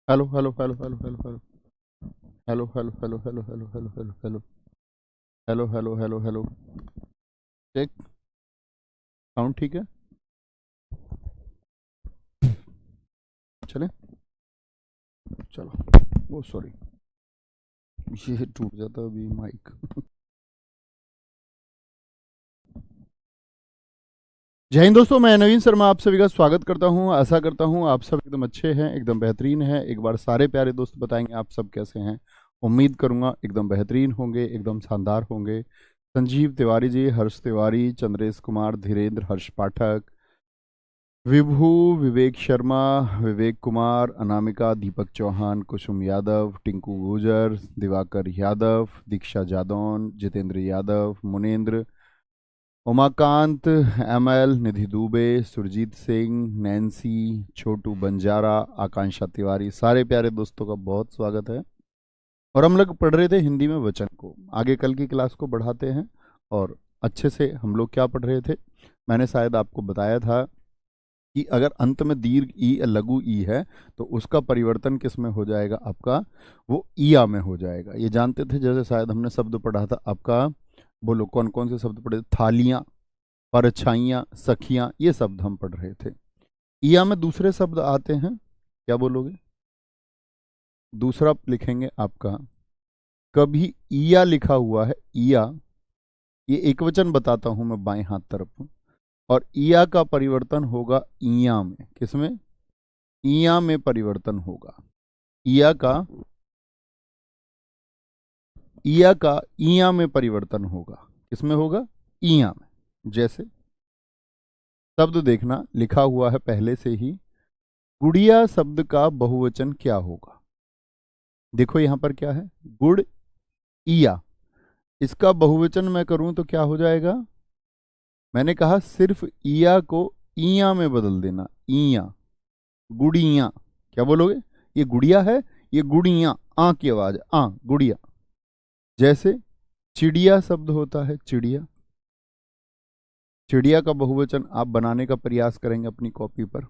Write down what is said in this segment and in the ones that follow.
Hello hello hello hello hello hello hello hello hello hello hello hello hello hello hello hello hello hello. Check. Sound ठीक है। चले। चलो। Oh sorry. ये टूट जाता अभी माइक। जय हिंद दोस्तों, मैं नवीन शर्मा आप सभी का स्वागत करता हूं। आशा करता हूं आप सब एकदम अच्छे हैं, एकदम बेहतरीन हैं। एक बार सारे प्यारे दोस्त बताएंगे आप सब कैसे हैं। उम्मीद करूंगा एकदम बेहतरीन होंगे, एकदम शानदार होंगे। संजीव तिवारी जी, हर्ष तिवारी, चंद्रेश कुमार, धीरेन्द्र, हर्ष पाठक, विभू, विवेक शर्मा, विवेक कुमार, अनामिका, दीपक चौहान, कुसुम यादव, टिंकू गुजर, दिवाकर यादव, दीक्षा जादौन, जितेंद्र यादव, मुनेन्द्र, उमाकांत, एमएल, निधि दुबे, सुरजीत सिंह, नैन्सी, छोटू बंजारा, आकांक्षा तिवारी, सारे प्यारे दोस्तों का बहुत स्वागत है। और हम लोग पढ़ रहे थे हिंदी में वचन को। आगे कल की क्लास को बढ़ाते हैं। और अच्छे से हम लोग क्या पढ़ रहे थे, मैंने शायद आपको बताया था कि अगर अंत में दीर्घ ई या लघु ई है तो उसका परिवर्तन किस में हो जाएगा आपका, वो ईया में हो जाएगा। ये जानते थे। जैसे शायद हमने शब्द पढ़ा था आपका, बोलो कौन कौन से शब्द पढ़े थे? थालियां, परछाइयां, सखियां, ये शब्द हम पढ़ रहे थे। ईया में दूसरे शब्द आते हैं, क्या बोलोगे? दूसरा लिखेंगे आपका, कभी ईया लिखा हुआ है, ईया, ये एक वचन बताता हूं मैं बाएं हाथ तरफ। और ईया का परिवर्तन होगा ईया में। किसमें? ईया में परिवर्तन होगा। ईया का, ईया का ईया में परिवर्तन होगा। किसमें होगा? ईया में। जैसे शब्द देखना, लिखा हुआ है पहले से ही, गुड़िया शब्द का बहुवचन क्या होगा? देखो यहां पर क्या है, गुड़ ईया। इसका बहुवचन मैं करूं तो क्या हो जाएगा? मैंने कहा सिर्फ ईया को ईया में बदल देना, ईया, गुड़िया। क्या बोलोगे? ये गुड़िया है, ये गुड़िया, आ की आवाज, आ, गुड़िया। जैसे चिड़िया शब्द होता है, चिड़िया। चिड़िया का बहुवचन आप बनाने का प्रयास करेंगे अपनी कॉपी पर।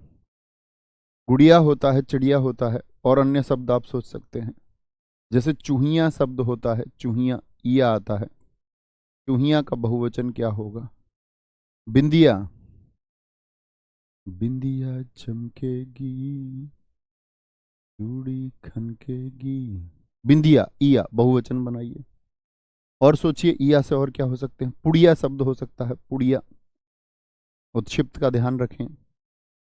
गुड़िया होता है, चिड़िया होता है, और अन्य शब्द आप सोच सकते हैं। जैसे चूहिया शब्द होता है, चूहिया, ईया आता है। चूहिया का बहुवचन क्या होगा? बिंदिया, बिंदिया चमकेगी, चूड़ी खनकेगी। बिंदिया, ईया, बहुवचन बनाइए। और सोचिए ईया से और क्या हो सकते हैं? पुड़िया शब्द हो सकता है, पुड़िया। उत्क्षिप्त का ध्यान रखें।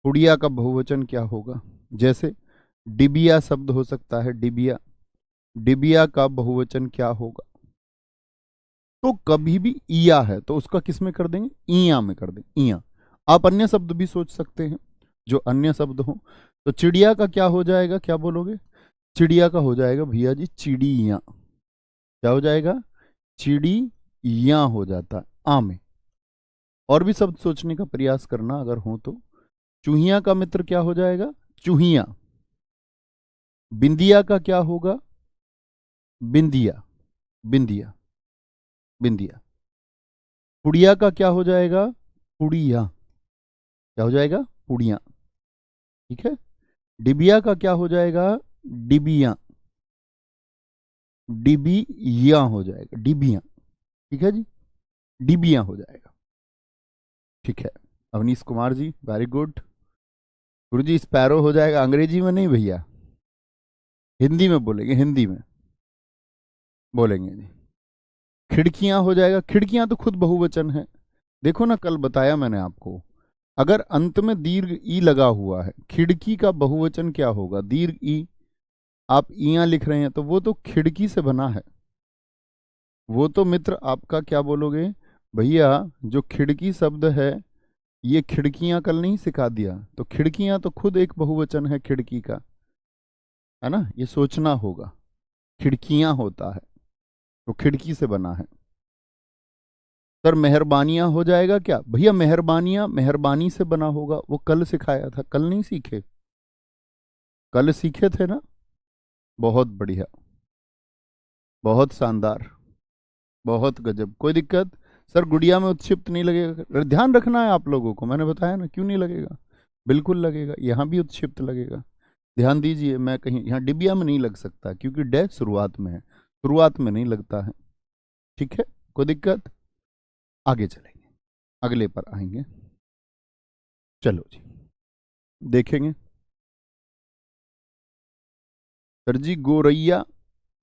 पुड़िया का बहुवचन क्या होगा? जैसे डिबिया शब्द हो सकता है, डिबिया। डिबिया का बहुवचन क्या होगा? तो कभी भी ईया है तो उसका किस में कर देंगे? ईया में कर देंगे, ईया। आप अन्य शब्द भी सोच सकते हैं, जो अन्य शब्द हो। तो चिड़िया का क्या हो जाएगा, क्या बोलोगे? चिड़िया का हो जाएगा भैया जी चिड़िया। क्या हो जाएगा? चिड़िया हो जाता है आ में। और भी शब्द सोचने का प्रयास करना अगर हो तो। चूहिया का मित्र क्या हो जाएगा? चूहिया। बिंदिया का क्या होगा? बिंदिया, बिंदिया, बिंदिया। पुड़िया का क्या हो जाएगा? पुड़िया। क्या हो जाएगा? पुड़िया। ठीक है। डिबिया का क्या हो जाएगा? डिबिया। डिबिया हो जाएगा, डिबिया। ठीक है जी, डिबिया हो जाएगा। ठीक है। Awanish Kumar ji, very good. गुरु जी स्पैरो हो जाएगा, अंग्रेजी में नहीं भैया, हिंदी में बोलेंगे, हिंदी में बोलेंगे जी। खिड़कियां हो जाएगा, खिड़कियां तो खुद बहुवचन है। देखो ना, कल बताया मैंने आपको, अगर अंत में दीर्घ ई लगा हुआ है, खिड़की का बहुवचन क्या होगा? दीर्घ ई। आप ईया लिख रहे हैं तो वो तो खिड़की से बना है। वो तो मित्र आपका क्या बोलोगे भैया, जो खिड़की शब्द है, ये खिड़कियां कल नहीं सिखा दिया? तो खिड़कियां तो खुद एक बहुवचन है खिड़की का, है ना? ये सोचना होगा। खिड़कियां होता है तो खिड़की से बना है। सर मेहरबानियां हो जाएगा क्या? भैया मेहरबानियां मेहरबानी से बना होगा, वो कल सिखाया था, कल नहीं सीखे? कल सीखे थे ना? बहुत बढ़िया, बहुत शानदार, बहुत गजब, कोई दिक्कत? सर गुड़िया में उत्क्षिप्त नहीं लगेगा, ध्यान रखना है आप लोगों को, मैंने बताया ना, क्यों नहीं लगेगा? बिल्कुल लगेगा, यहां भी उत्क्षिप्त लगेगा। ध्यान दीजिए, मैं कहीं यहाँ डिबिया में नहीं लग सकता क्योंकि डे शुरुआत में है, शुरुआत में नहीं लगता है। ठीक है, कोई दिक्कत? आगे चलेंगे, अगले पर आएंगे। चलो जी, देखेंगे। सर जी गोरैया,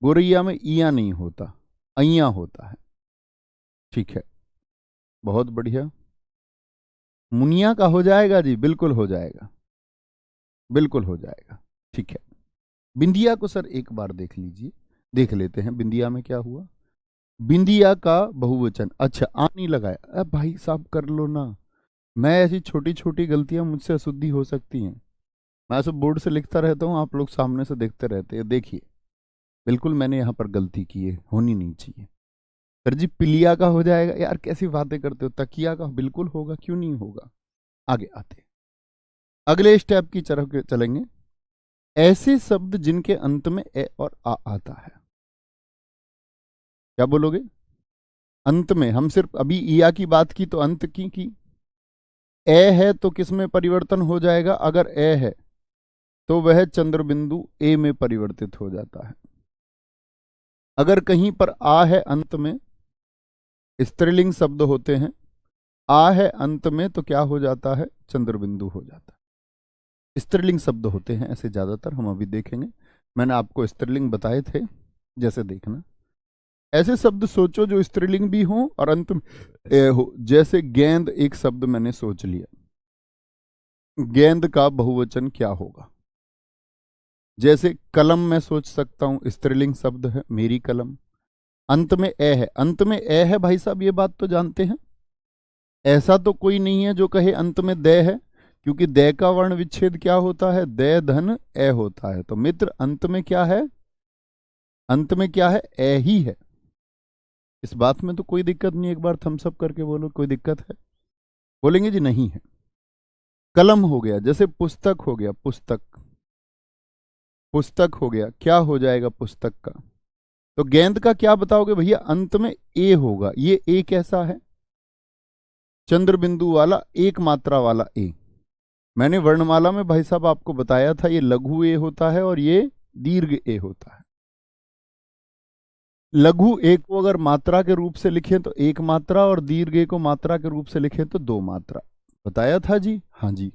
गोरैया में इया नहीं होता, अइया होता है। ठीक है, बहुत बढ़िया। मुनिया का हो जाएगा जी, बिल्कुल हो जाएगा, बिल्कुल हो जाएगा। ठीक है, बिंदिया को सर एक बार देख लीजिए, देख लेते हैं बिंदिया में क्या हुआ। बिंदिया का बहुवचन, अच्छा आ नहीं लगाया, अब भाई साहब कर लो ना। मैं ऐसी छोटी छोटी गलतियां मुझसे अशुद्धि हो सकती हैं, मैं सब बोर्ड से लिखता रहता हूँ, आप लोग सामने से देखते रहते हैं। देखिए बिल्कुल मैंने यहाँ पर गलती की है, होनी नहीं चाहिए। सर जी पिलिया का हो जाएगा, यार कैसी बातें करते हो। तकिया का बिल्कुल होगा, क्यों नहीं होगा। आगे आते हैं, अगले स्टेप की तरफ चलेंगे। ऐसे शब्द जिनके अंत में ए और आ आता है, क्या बोलोगे? अंत में, हम सिर्फ अभी इया की बात की तो अंत की ए है तो किस में परिवर्तन हो जाएगा? अगर ए है तो वह चंद्र बिंदु ए में परिवर्तित हो जाता है। अगर कहीं पर आ है अंत में, स्त्रीलिंग शब्द होते हैं, आ है अंत में तो क्या हो जाता है? चंद्र बिंदु हो जाता है। स्त्रीलिंग शब्द होते हैं ऐसे ज्यादातर, हम अभी देखेंगे। मैंने आपको स्त्रीलिंग बताए थे, जैसे देखना। ऐसे शब्द सोचो जो स्त्रीलिंग भी हो और अंत में ए हो। जैसे गेंद एक शब्द मैंने सोच लिया, गेंद का बहुवचन क्या होगा? जैसे कलम मैं सोच सकता हूं, स्त्रीलिंग शब्द है, मेरी कलम। अंत में ए है, अंत में ए है भाई साहब, ये बात तो जानते हैं। ऐसा तो कोई नहीं है जो कहे अंत में दे है, क्योंकि दे का वर्ण विच्छेद क्या होता है? दे धन ए होता है। तो मित्र अंत में क्या है? अंत में क्या है? ए ही है। इस बात में तो कोई दिक्कत नहीं, एक बार थम्स अप करके बोलो कोई दिक्कत है। बोलेंगे जी नहीं है। कलम हो गया, जैसे पुस्तक हो गया, पुस्तक, पुस्तक हो गया, क्या हो जाएगा पुस्तक का? तो गेंद का क्या बताओगे भैया? अंत में ए होगा। ये ए कैसा है? चंद्र बिंदु वाला, एक मात्रा वाला ए। मैंने वर्णमाला में भाई साहब आपको बताया था, ये लघु ए होता है और ये दीर्घ ए होता है। लघु ए को अगर मात्रा के रूप से लिखें तो एक मात्रा, और दीर्घ ए को मात्रा के रूप से लिखें तो दो मात्रा। बताया था जी, हाँ जी।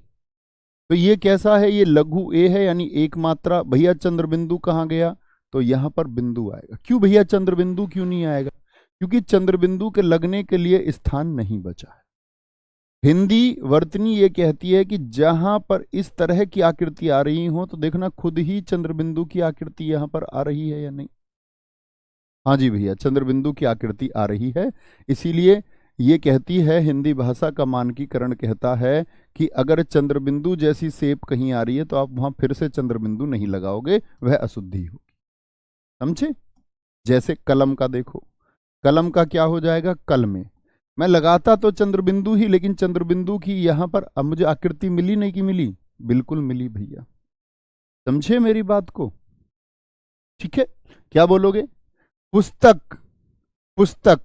तो ये कैसा है? ये लघु ए है, यानी एक मात्रा। भैया चंद्र बिंदु कहाँ गया? तो यहां पर बिंदु आएगा। क्यों भैया चंद्र बिंदु क्यों नहीं आएगा? क्योंकि चंद्र बिंदु के लगने के लिए स्थान नहीं बचा है। हिंदी वर्तनी ये कहती है कि जहां पर इस तरह की आकृति आ रही हो तो देखना खुद ही चंद्र बिंदु की आकृति यहां पर आ रही है या नहीं। हाँ जी भैया, चंद्र बिंदु की आकृति आ रही है। इसीलिए ये कहती है, हिंदी भाषा का मानकीकरण कहता है कि अगर चंद्र बिंदु जैसी शेप कहीं आ रही है तो आप वहां फिर से चंद्र बिंदु नहीं लगाओगे, वह अशुद्धि होगी। समझे? जैसे कलम का देखो, कलम का क्या हो जाएगा? कल में मैं लगाता तो चंद्र बिंदु ही, लेकिन चंद्र बिंदु की यहां पर अब मुझे आकृति मिली नहीं कि मिली? बिल्कुल मिली भैया। समझे मेरी बात को? ठीक है, क्या बोलोगे? पुस्तक, पुस्तक,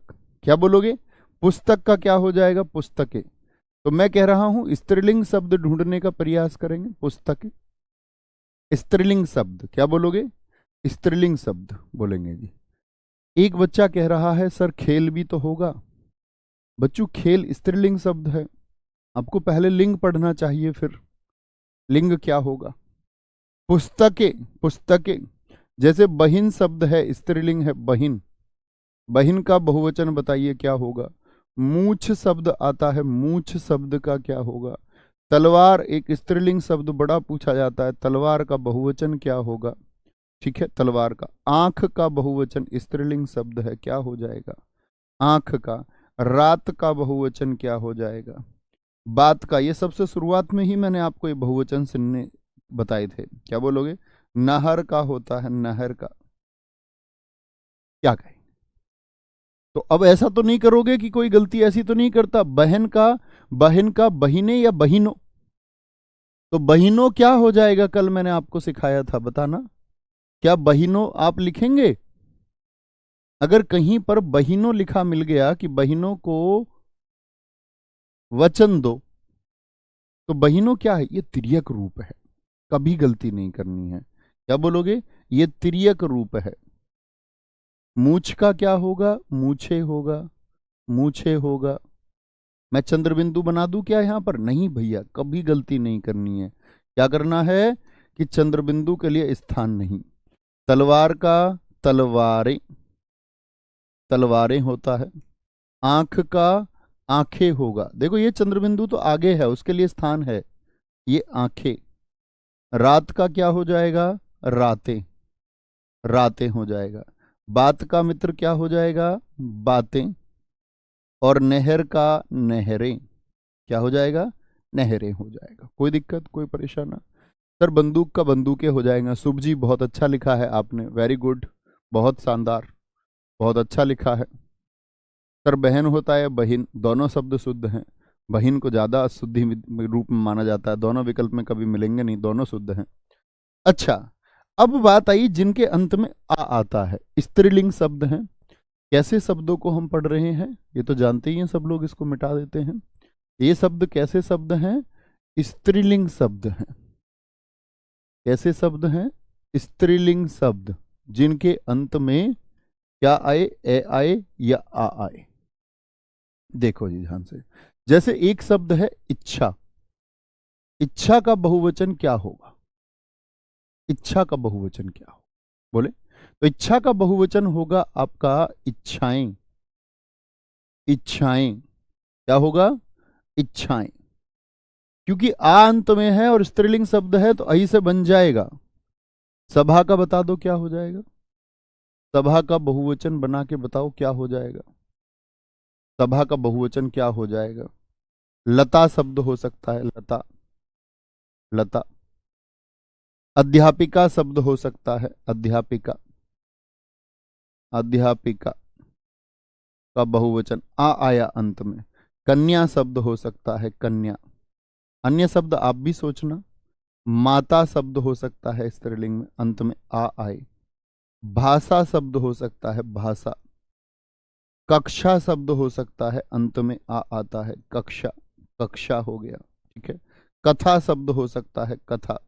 क्या बोलोगे? पुस्तक का क्या हो जाएगा? पुस्तकें। तो मैं कह रहा हूं स्त्रीलिंग शब्द ढूंढने का प्रयास करेंगे। पुस्तकें, स्त्रीलिंग शब्द, क्या बोलोगे? स्त्रीलिंग शब्द बोलेंगे जी। एक बच्चा कह रहा है सर खेल भी तो होगा। बच्चों खेल स्त्रीलिंग शब्द है, आपको पहले लिंग पढ़ना चाहिए, फिर लिंग क्या होगा? पुस्तकें, पुस्तकें। जैसे बहिन शब्द है, स्त्रीलिंग है बहिन, बहिन का बहुवचन बताइए क्या होगा? मूछ शब्द आता है, मूछ शब्द का क्या होगा? तलवार एक स्त्रीलिंग शब्द बड़ा पूछा जाता है, तलवार का बहुवचन क्या होगा? ठीक है, तलवार का। आंख का बहुवचन स्त्रीलिंग शब्द है, क्या हो जाएगा? आंख का। रात का बहुवचन क्या हो जाएगा? बात का। ये सबसे शुरुआत में ही मैंने आपको ये बहुवचन सुनने बताए थे, क्या बोलोगे? नहर का होता है, नहर का। क्या कहें? तो अब ऐसा तो नहीं करोगे कि कोई गलती ऐसी तो नहीं करता? बहन का, बहन का बहिने या बहिनों, तो बहिनों क्या हो जाएगा? कल मैंने आपको सिखाया था, बताना। क्या बहिनों आप लिखेंगे? अगर कहीं पर बहिनों लिखा मिल गया कि बहिनों को वचन दो, तो बहिनों क्या है? ये तिर्यक रूप है, कभी गलती नहीं करनी है। क्या बोलोगे? ये तिर्यक रूप है। मूछ का क्या होगा? मूछे होगा, मूछे होगा। मैं चंद्रबिंदु बना दूं क्या यहां पर? नहीं भैया, कभी गलती नहीं करनी है। क्या करना है कि चंद्रबिंदु के लिए स्थान नहीं। तलवार का तलवारें, तलवारें होता है। आंख का आंखें होगा। देखो ये चंद्रबिंदु तो आगे है, उसके लिए स्थान है, ये आंखें। रात का क्या हो जाएगा? रातें, रातें हो जाएगा। बात का मित्र क्या हो जाएगा? बातें। और नहर का नहरें, क्या हो जाएगा? नहरें हो जाएगा। कोई दिक्कत, कोई परेशान? सर बंदूक का बंदूकें हो जाएगा। शुभ जी बहुत अच्छा लिखा है आपने, वेरी गुड, बहुत शानदार, बहुत अच्छा लिखा है। सर बहन होता है बहिन, दोनों शब्द शुद्ध हैं। बहिन को ज्यादा शुद्धि रूप में माना जाता है, दोनों विकल्प में कभी मिलेंगे नहीं, दोनों शुद्ध हैं। अच्छा, अब बात आई जिनके अंत में आ आता है, स्त्रीलिंग शब्द हैं। कैसे शब्दों को हम पढ़ रहे हैं ये तो जानते ही हैं सब लोग, इसको मिटा देते हैं। ये शब्द कैसे शब्द हैं? स्त्रीलिंग शब्द हैं। कैसे शब्द हैं? स्त्रीलिंग शब्द, जिनके अंत में क्या आए? ए आए या आ आए। देखो जी ध्यान से, जैसे एक शब्द है इच्छा। इच्छा का बहुवचन क्या होगा? इच्छा का बहुवचन क्या होगा? बोले तो इच्छा का बहुवचन होगा आपका इच्छाएं। इच्छाएं क्या होगा? इच्छाएं। क्योंकि आ अंत में है और स्त्रीलिंग शब्द है तो आई से बन जाएगा। सभा का बता दो क्या हो जाएगा? सभा का बहुवचन बना के बताओ क्या हो जाएगा? सभा का बहुवचन क्या हो जाएगा? लता शब्द हो सकता है, लता, लता। अध्यापिका शब्द हो सकता है, अध्यापिका, अध्यापिका का बहुवचन आ आया अंत में। कन्या शब्द हो सकता है, कन्या। अन्य शब्द आप भी सोचना। माता शब्द हो सकता है स्त्रीलिंग में, अंत में आ आए। भाषा शब्द हो सकता है, भाषा। कक्षा शब्द हो सकता है, अंत में आ आता है, कक्षा, कक्षा हो गया। ठीक है। कथा शब्द हो सकता है, कथा,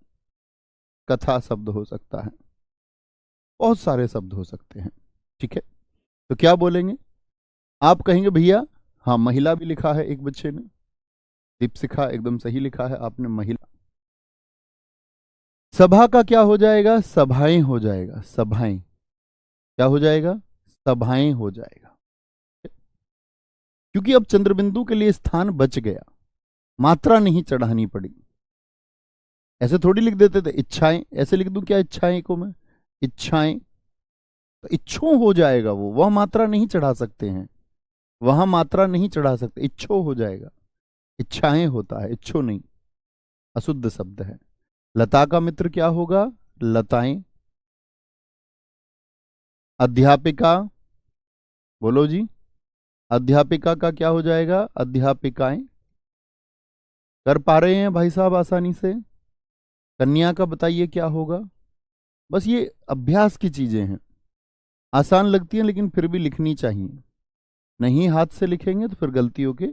कथा शब्द हो सकता है। बहुत सारे शब्द हो सकते हैं। ठीक है, तो क्या बोलेंगे? आप कहेंगे भैया हाँ महिला भी लिखा है एक बच्चे ने, दीपशिखा एकदम सही लिखा है आपने, महिला। सभा का क्या हो जाएगा? सभाएं हो जाएगा, सभाएं। क्या हो जाएगा? सभाएं हो जाएगा। क्योंकि अब चंद्रबिंदु के लिए स्थान बच गया, मात्रा नहीं चढ़ानी पड़ी। ऐसे थोड़ी लिख देते थे इच्छाएं, ऐसे लिख दूं क्या इच्छाएं को मैं? इच्छाएं, तो इच्छो हो जाएगा। वो वह मात्रा नहीं चढ़ा सकते हैं, वहां मात्रा नहीं चढ़ा सकते, इच्छो हो जाएगा। इच्छाएं होता है, इच्छो नहीं, अशुद्ध शब्द है। लता का मित्र क्या होगा? लताएं। अध्यापिका, बोलो जी, अध्यापिका का क्या हो जाएगा? अध्यापिकाएं। कर पा रहे हैं भाई साहब आसानी से? कन्या का बताइए क्या होगा? बस ये अभ्यास की चीजें हैं, आसान लगती हैं लेकिन फिर भी लिखनी चाहिए। नहीं हाथ से लिखेंगे तो फिर गलतियों के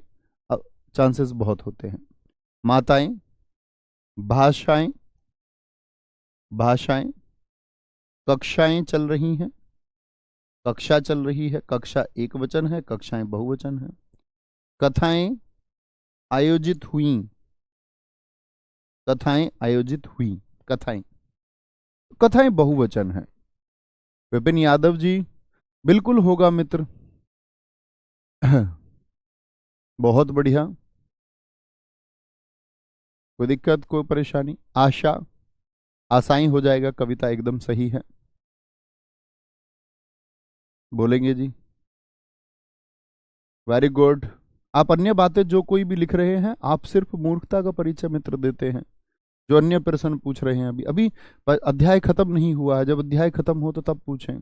चांसेस बहुत होते हैं। माताएं, भाषाएं, भाषाएं। कक्षाएं चल रही हैं, कक्षा चल रही है, कक्षा एक वचन है, कक्षाएं बहुवचन है। कथाएं आयोजित हुई, कथाएं आयोजित हुई, कथाएं, कथाएं बहुवचन है। विपिन यादव जी बिल्कुल होगा मित्र। बहुत बढ़िया, कोई दिक्कत, कोई परेशानी? आशा, आशाएं हो जाएगा, कविता एकदम सही है। बोलेंगे जी, वेरी गुड। आप अन्य बातें जो कोई भी लिख रहे हैं, आप सिर्फ मूर्खता का परिचय मित्र देते हैं। जो अन्य प्रश्न पूछ रहे हैं अभी अभी अध्याय खत्म नहीं हुआ है, जब अध्याय खत्म हो तो तब पूछें।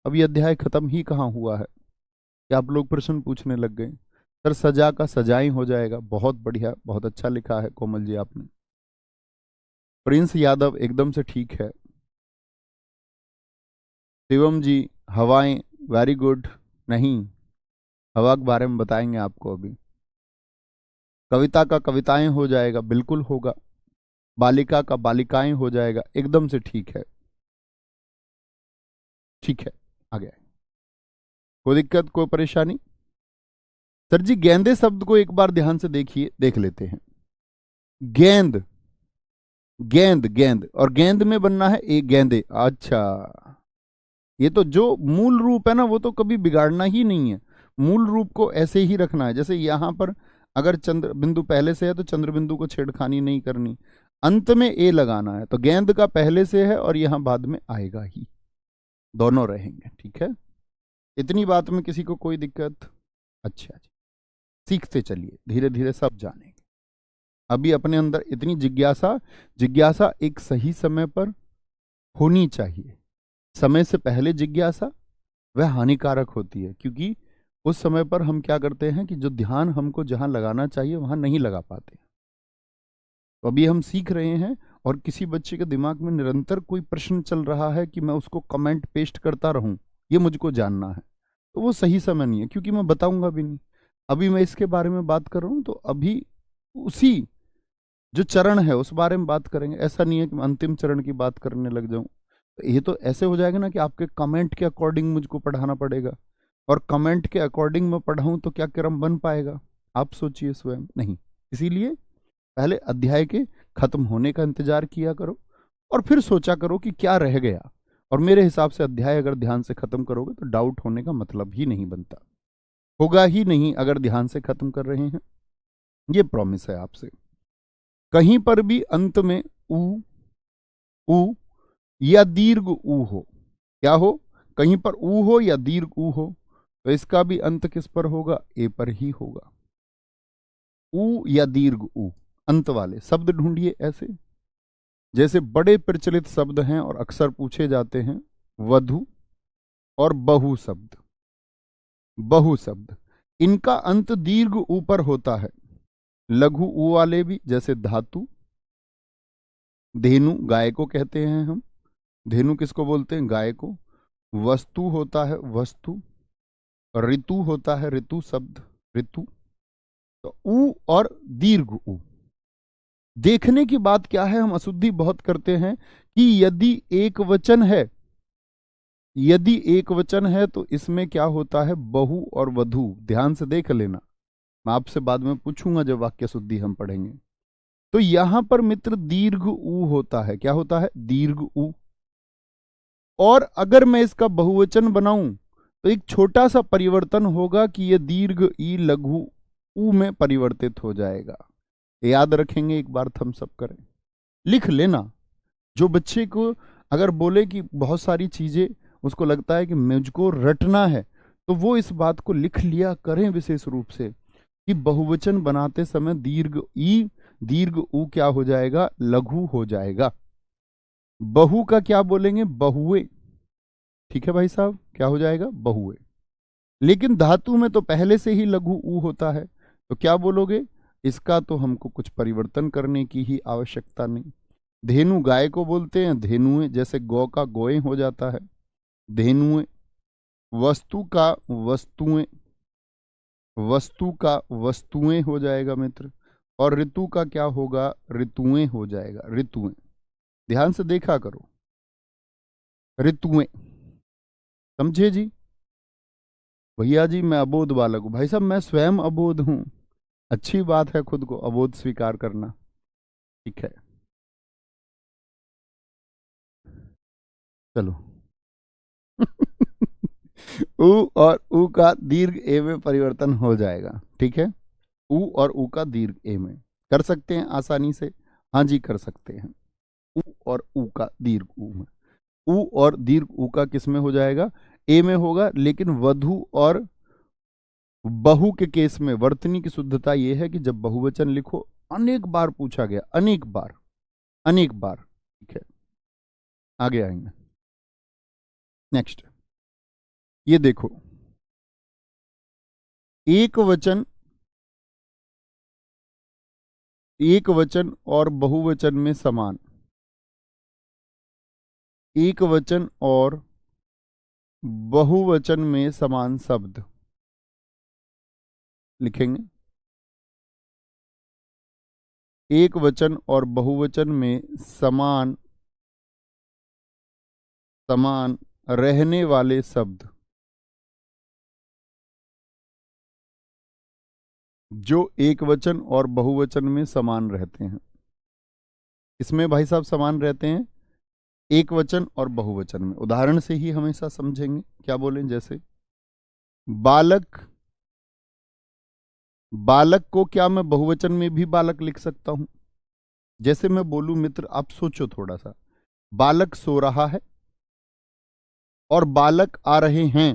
अभी अध्याय खत्म ही कहाँ हुआ है कि आप लोग प्रश्न पूछने लग गए? सर सजा का सजाई हो जाएगा। बहुत बढ़िया, बहुत अच्छा लिखा है कोमल जी आपने। प्रिंस यादव एकदम से ठीक है। शिवम जी हवाएं, वेरी गुड। नहीं, हवा के बारे में बताएंगे आपको अभी। कविता का कविताएं हो जाएगा, बिल्कुल होगा। बालिका का बालिकाएं हो जाएगा, एकदम से ठीक है। ठीक है, आ गया। कोई दिक्कत, कोई परेशानी? सर जी गेंदे शब्द को एक बार ध्यान से देखिए, देख लेते हैं। गेंद, गेंद, गेंद, और गेंद में बनना है एक गेंदे। अच्छा, ये तो जो मूल रूप है ना वो तो कभी बिगाड़ना ही नहीं है, मूल रूप को ऐसे ही रखना है। जैसे यहां पर अगर चंद्र बिंदु पहले से है तो चंद्र बिंदु को छेड़खानी नहीं करनी, अंत में ए लगाना है। तो गेंद का पहले से है और यहां बाद में आएगा ही, दोनों रहेंगे। ठीक है, इतनी बात में किसी को कोई दिक्कत? अच्छा जी, सीखते चलिए, धीरे धीरे सब जानेंगे। अभी अपने अंदर इतनी जिज्ञासा, जिज्ञासा एक सही समय पर होनी चाहिए। समय से पहले जिज्ञासा वह हानिकारक होती है, क्योंकि उस समय पर हम क्या करते हैं कि जो ध्यान हमको जहां लगाना चाहिए वहां नहीं लगा पाते। तो अभी हम सीख रहे हैं और किसी बच्चे के दिमाग में निरंतर कोई प्रश्न चल रहा है कि मैं उसको कमेंट पेस्ट करता रहूं, ये मुझको जानना है, तो वो सही समय नहीं है, क्योंकि मैं बताऊंगा भी नहीं। अभी मैं इसके बारे में बात कर रहा हूं तो अभी उसी जो चरण है उस बारे में बात करेंगे। ऐसा नहीं है कि मैं अंतिम चरण की बात करने लग जाऊं, तो ये तो ऐसे हो जाएगा ना कि आपके कमेंट के अकॉर्डिंग मुझको पढ़ाना पड़ेगा, और कमेंट के अकॉर्डिंग मैं पढ़ाऊं तो क्या क्रम बन पाएगा? आप सोचिए स्वयं। नहीं, इसीलिए पहले अध्याय के खत्म होने का इंतजार किया करो और फिर सोचा करो कि क्या रह गया। और मेरे हिसाब से अध्याय अगर ध्यान से खत्म करोगे तो डाउट होने का मतलब ही नहीं बनता, होगा ही नहीं अगर ध्यान से खत्म कर रहे हैं। ये प्रॉमिस है आपसे। कहीं पर भी अंत में ऊ, ऊ या दीर्घ ऊ हो, क्या हो? कहीं पर ऊ हो या दीर्घ ऊ हो, तो इसका भी अंत किस पर होगा? ए पर ही होगा। ऊ या दीर्घ ऊ, अंत वाले शब्द ढूंढिए ऐसे। जैसे बड़े प्रचलित शब्द हैं और अक्सर पूछे जाते हैं, वधु और बहु शब्द। बहु शब्द, इनका अंत दीर्घ ऊ पर होता है। लघु ऊ वाले भी, जैसे धातु, धेनु, गाय को कहते हैं हम, धेनु किसको बोलते हैं? गाय को। वस्तु होता है वस्तु, ऋतु होता है ऋतु शब्द, ऋतु। तो ऊ और दीर्घ ऊ। देखने की बात क्या है, हम अशुद्धि बहुत करते हैं कि यदि एक वचन है, यदि एक वचन है तो इसमें क्या होता है? बहु और वधु। ध्यान से देख लेना, मैं आपसे बाद में पूछूंगा जब वाक्य शुद्धि हम पढ़ेंगे। तो यहां पर मित्र दीर्घ ऊ होता है। क्या होता है? दीर्घ ऊ। और अगर मैं इसका बहुवचन बनाऊं तो एक छोटा सा परिवर्तन होगा कि यह दीर्घ ई लघु ऊ में परिवर्तित हो जाएगा। याद रखेंगे, एक बार थम्स अप करें, लिख लेना। जो बच्चे को अगर बोले कि बहुत सारी चीजें उसको लगता है कि मुझको रटना है, तो वो इस बात को लिख लिया करें विशेष रूप से कि बहुवचन बनाते समय दीर्घ ई दीर्घ ऊ क्या हो जाएगा? लघु हो जाएगा। बहु का क्या बोलेंगे? बहुए। ठीक है भाई साहब, क्या हो जाएगा? बहुए। लेकिन धातु में तो पहले से ही लघु ऊ होता है, तो क्या बोलोगे? इसका तो हमको कुछ परिवर्तन करने की ही आवश्यकता नहीं। धेनु, गाय को बोलते हैं धेनुए, जैसे गौ का गोए हो जाता है, धेनुए। वस्तु का वस्तुएं, वस्तु का वस्तुएं हो जाएगा मित्र। और ऋतु का क्या होगा? ऋतुएं हो जाएगा, ऋतुएं। ध्यान से देखा करो, ऋतुएं। समझे जी? भैया जी मैं अबोध बालक हूं। भाई साहब मैं स्वयं अबोध हूं। अच्छी बात है खुद को अबोध स्वीकार करना। ठीक है, चलो। ऊ और ऊ का दीर्घ ए में परिवर्तन हो जाएगा। ठीक है, ऊ और ऊ का दीर्घ ए में कर सकते हैं आसानी से। हाँ जी, कर सकते हैं। ऊ और ऊ का दीर्घ ऊ में, ऊ और दीर्घ ऊ का किस में हो जाएगा? ए में होगा। लेकिन वधु और बहु के केस में वर्तनी की शुद्धता यह है कि जब बहुवचन लिखो, अनेक बार पूछा गया, अनेक बार, अनेक बार। ठीक है, आगे आएंगे। नेक्स्ट, ये देखो, एक वचन, एक वचन और बहुवचन में समान, एक वचन और बहुवचन में समान शब्द लिखेंगे। एक वचन और बहुवचन में समान समान रहने वाले शब्द, जो एक वचन और बहुवचन में समान रहते हैं। इसमें भाई साहब समान रहते हैं एक वचन और बहुवचन में। उदाहरण से ही हमेशा समझेंगे। क्या बोलें? जैसे बालक, बालक को क्या मैं बहुवचन में भी बालक लिख सकता हूं? जैसे मैं बोलूं मित्र, आप सोचो थोड़ा सा, बालक सो रहा है और बालक आ रहे हैं,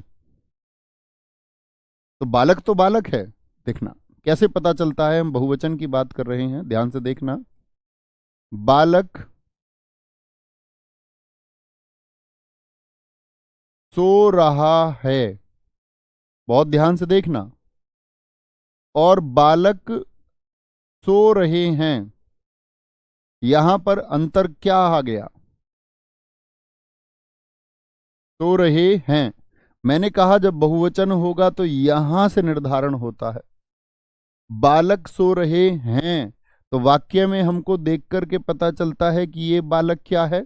तो बालक है। देखना कैसे पता चलता है हम बहुवचन की बात कर रहे हैं, ध्यान से देखना। बालक सो रहा है, बहुत ध्यान से देखना, और बालक सो रहे हैं, यहां पर अंतर क्या आ गया? सो रहे हैं। मैंने कहा जब बहुवचन होगा तो यहां से निर्धारण होता है। बालक सो रहे हैं, तो वाक्य में हमको देख करके पता चलता है कि ये बालक क्या है?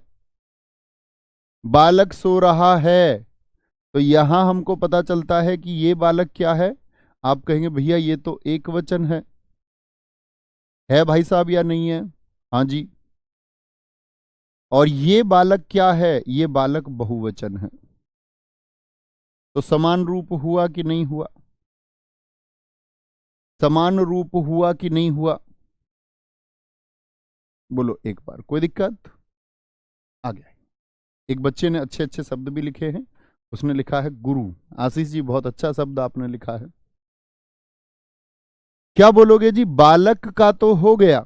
बालक सो रहा है। तो यहां हमको पता चलता है कि ये बालक क्या है? आप कहेंगे भैया ये तो एक वचन है भाई साहब या नहीं है? हाँ जी। और ये बालक क्या है? ये बालक बहुवचन है। तो समान रूप हुआ कि नहीं हुआ? समान रूप हुआ कि नहीं हुआ? बोलो एक बार। कोई दिक्कत? आ गया। एक बच्चे ने अच्छे अच्छे शब्द भी लिखे हैं। उसने लिखा है गुरु। आशीष जी, बहुत अच्छा शब्द आपने लिखा है। क्या बोलोगे जी? बालक का तो हो गया।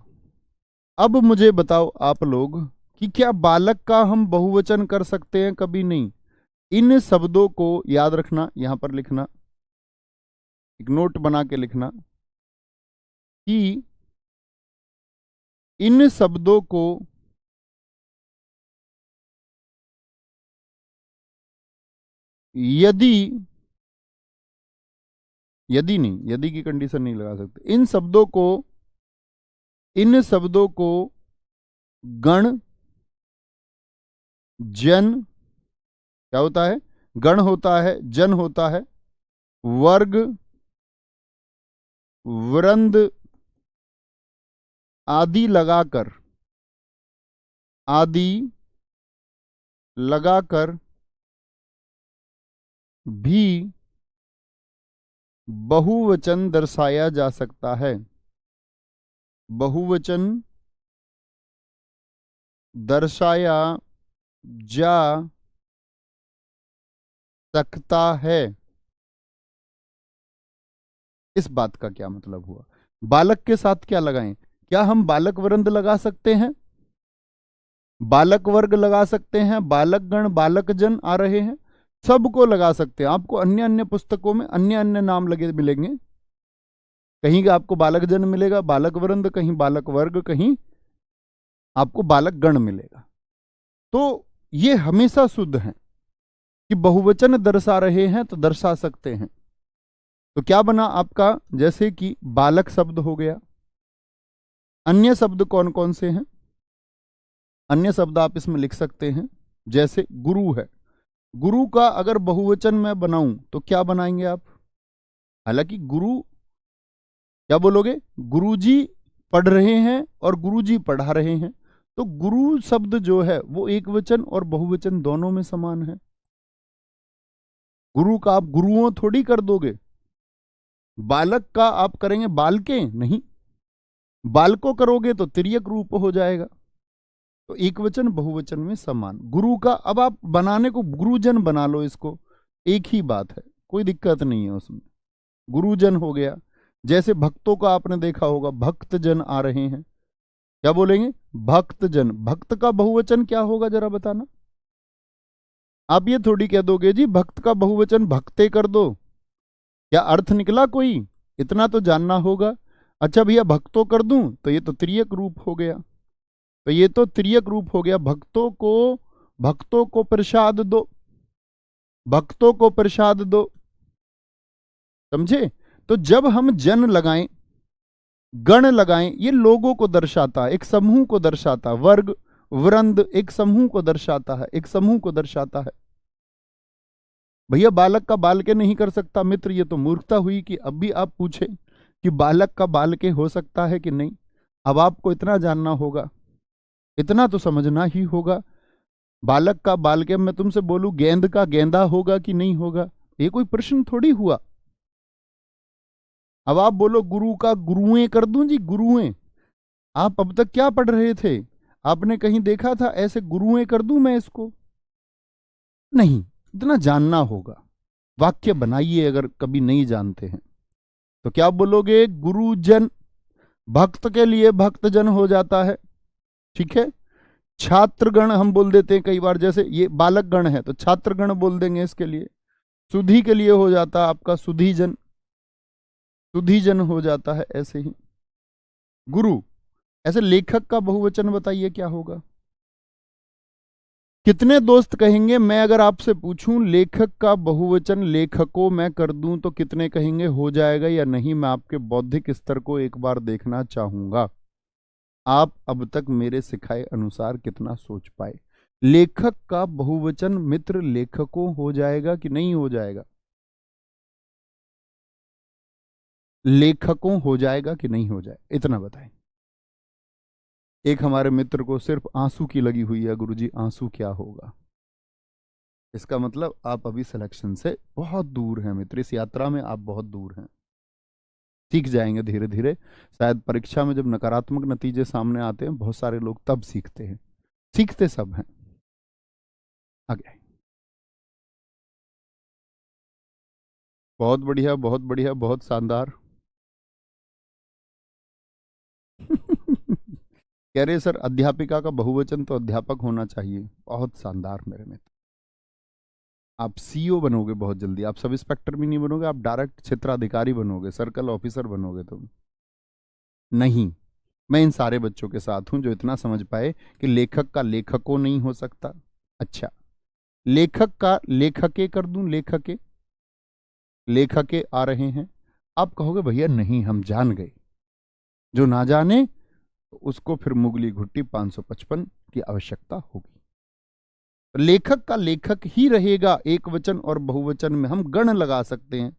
अब मुझे बताओ आप लोग कि क्या बालक का हम बहुवचन कर सकते हैं? कभी नहीं। इन शब्दों को याद रखना, यहां पर लिखना, एक नोट बना के लिखना कि इन शब्दों को यदि, यदि नहीं, यदि की कंडीशन नहीं लगा सकते। इन शब्दों को गण, जन, क्या होता है? गण होता है, जन होता है, वर्ग, वृंद आदि लगाकर, आदि लगाकर भी बहुवचन दर्शाया जा सकता है। बहुवचन दर्शाया जा सकता है। इस बात का क्या मतलब हुआ? बालक के साथ क्या लगाएं? क्या हम बालक वृंद लगा सकते हैं? बालक वर्ग लगा सकते हैं, बालक गण, बालक जन आ रहे हैं, सबको लगा सकते हैं। आपको अन्य अन्य पुस्तकों में अन्य अन्य नाम लगे मिलेंगे। कहीं का आपको बालक जन मिलेगा, बालक वृंद, कहीं बालक वर्ग, कहीं आपको बालक गण मिलेगा। तो ये हमेशा शुद्ध है कि बहुवचन दर्शा रहे हैं तो दर्शा सकते हैं। तो क्या बना आपका? जैसे कि बालक शब्द हो गया। अन्य शब्द कौन कौन से हैं? अन्य शब्द आप इसमें लिख सकते हैं, जैसे गुरु है। गुरु का अगर बहुवचन मैं बनाऊं तो क्या बनाएंगे आप? हालांकि गुरु, क्या बोलोगे? गुरुजी पढ़ रहे हैं और गुरुजी पढ़ा रहे हैं, तो गुरु शब्द जो है वो एक वचन और बहुवचन दोनों में समान है। गुरु का आप गुरुओं थोड़ी कर दोगे। बालक का आप करेंगे बालके, नहीं। बालको करोगे तो तिर्यक रूप हो जाएगा। तो एक वचन बहुवचन में समान। गुरु का अब आप बनाने को गुरुजन बना लो, इसको एक ही बात है, कोई दिक्कत नहीं है उसमें। गुरुजन हो गया। जैसे भक्तों का आपने देखा होगा, भक्तजन आ रहे हैं, क्या बोलेंगे? भक्तजन। भक्त का बहुवचन क्या होगा जरा बताना। आप ये थोड़ी कह दोगे जी भक्त का बहुवचन भक्ते कर दो। क्या अर्थ निकला कोई? इतना तो जानना होगा। अच्छा भैया भक्तों कर दूं तो ये तो त्रियक रूप हो गया। तो ये तो त्रियक रूप हो गया। भक्तों को प्रसाद दो, भक्तों को प्रसाद दो। समझे? तो जब हम जन लगाएं, गण लगाएं, ये लोगों को दर्शाता है, एक समूह को दर्शाता है। वर्ग वृंद एक समूह को दर्शाता है, एक समूह को दर्शाता है। भैया बालक का बाल के नहीं कर सकता मित्र, ये तो मूर्खता हुई कि अब भी आप पूछें कि बालक का बाल के हो सकता है कि नहीं। अब आपको इतना जानना होगा, इतना तो समझना ही होगा। बालक का बाल के मैं तुमसे बोलूं गेंद का गेंदा होगा कि नहीं होगा, ये कोई प्रश्न थोड़ी हुआ। अब आप बोलो गुरु का गुरुएं कर दूं जी, गुरुएं। आप अब तक क्या पढ़ रहे थे? आपने कहीं देखा था ऐसे गुरुएं कर दूं मैं इसको? नहीं, इतना जानना होगा। वाक्य बनाइए अगर कभी नहीं जानते हैं तो। क्या बोलोगे? गुरुजन, भक्त के लिए भक्तजन हो जाता है, ठीक है। छात्रगण हम बोल देते हैं कई बार, जैसे ये बालक गण है तो छात्रगण बोल देंगे इसके लिए। सुधी के लिए हो जाता है आपका सुधीजन, सुधीजन हो जाता है ऐसे ही। गुरु, ऐसे लेखक का बहुवचन बताइए क्या होगा? कितने दोस्त कहेंगे? मैं अगर आपसे पूछूं लेखक का बहुवचन लेखकों मैं कर दूं तो कितने कहेंगे हो जाएगा या नहीं? मैं आपके बौद्धिक स्तर को एक बार देखना चाहूंगा। आप अब तक मेरे सिखाए अनुसार कितना सोच पाए? लेखक का बहुवचन मित्र लेखकों हो जाएगा कि नहीं हो जाएगा? लेखकों हो जाएगा कि नहीं हो जाएगा, इतना बताएं। एक हमारे मित्र को सिर्फ आंसू की लगी हुई है, गुरुजी आंसू क्या होगा? इसका मतलब आप अभी सिलेक्शन से बहुत दूर हैं मित्र, इस यात्रा में आप बहुत दूर हैं। सीख जाएंगे धीरे धीरे। शायद परीक्षा में जब नकारात्मक नतीजे सामने आते हैं बहुत सारे लोग तब सीखते हैं, सीखते सब हैं। आगे, बहुत बढ़िया, बहुत बढ़िया, बहुत शानदार। कह रहे सर अध्यापिका का बहुवचन तो अध्यापक होना चाहिए। बहुत शानदार मेरे मित्र। आप सीईओ बनोगे बहुत जल्दी। आप सब इंस्पेक्टर भी नहीं बनोगे, आप डायरेक्ट क्षेत्राधिकारी बनोगे, सर्कल ऑफिसर बनोगे तुम। नहीं, मैं इन सारे बच्चों के साथ हूं जो इतना समझ पाए कि लेखक का लेखकों नहीं हो सकता। अच्छा, लेखक का लेखके कर दूं, लेखके, लेखके आ रहे हैं। आप कहोगे भैया नहीं हम जान गए। जो ना जाने तो उसको फिर मुगली घुट्टी 555 की आवश्यकता होगी। लेखक का लेखक ही रहेगा एक वचन और बहुवचन में। हम गण लगा सकते हैं,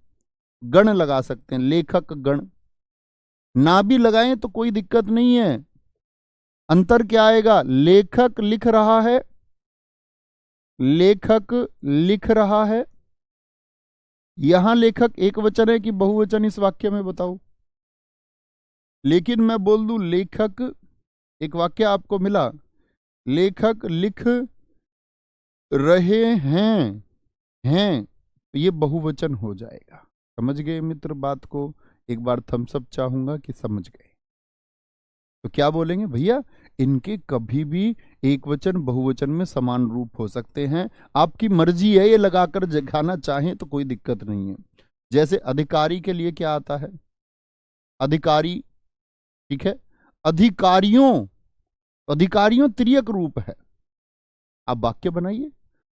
गण लगा सकते हैं, लेखक गण। ना भी लगाएं तो कोई दिक्कत नहीं है। अंतर क्या आएगा? लेखक लिख रहा है, लेखक लिख रहा है। यहां लेखक एक वचन है कि बहुवचन इस वाक्य में बताओ। लेकिन मैं बोल दूं लेखक, एक वाक्य आपको मिला, लेखक लिख रहे हैं तो ये बहुवचन हो जाएगा। समझ गए मित्र बात को? एक बार थम्स अप चाहूंगा कि समझ गए। तो क्या बोलेंगे भैया, इनके कभी भी एक वचन बहुवचन में समान रूप हो सकते हैं। आपकी मर्जी है, ये लगाकर दिखाना चाहें तो कोई दिक्कत नहीं है। जैसे अधिकारी के लिए क्या आता है? अधिकारी, ठीक है। अधिकारियों, अधिकारियों तिर्यक रूप है। आप वाक्य बनाइए,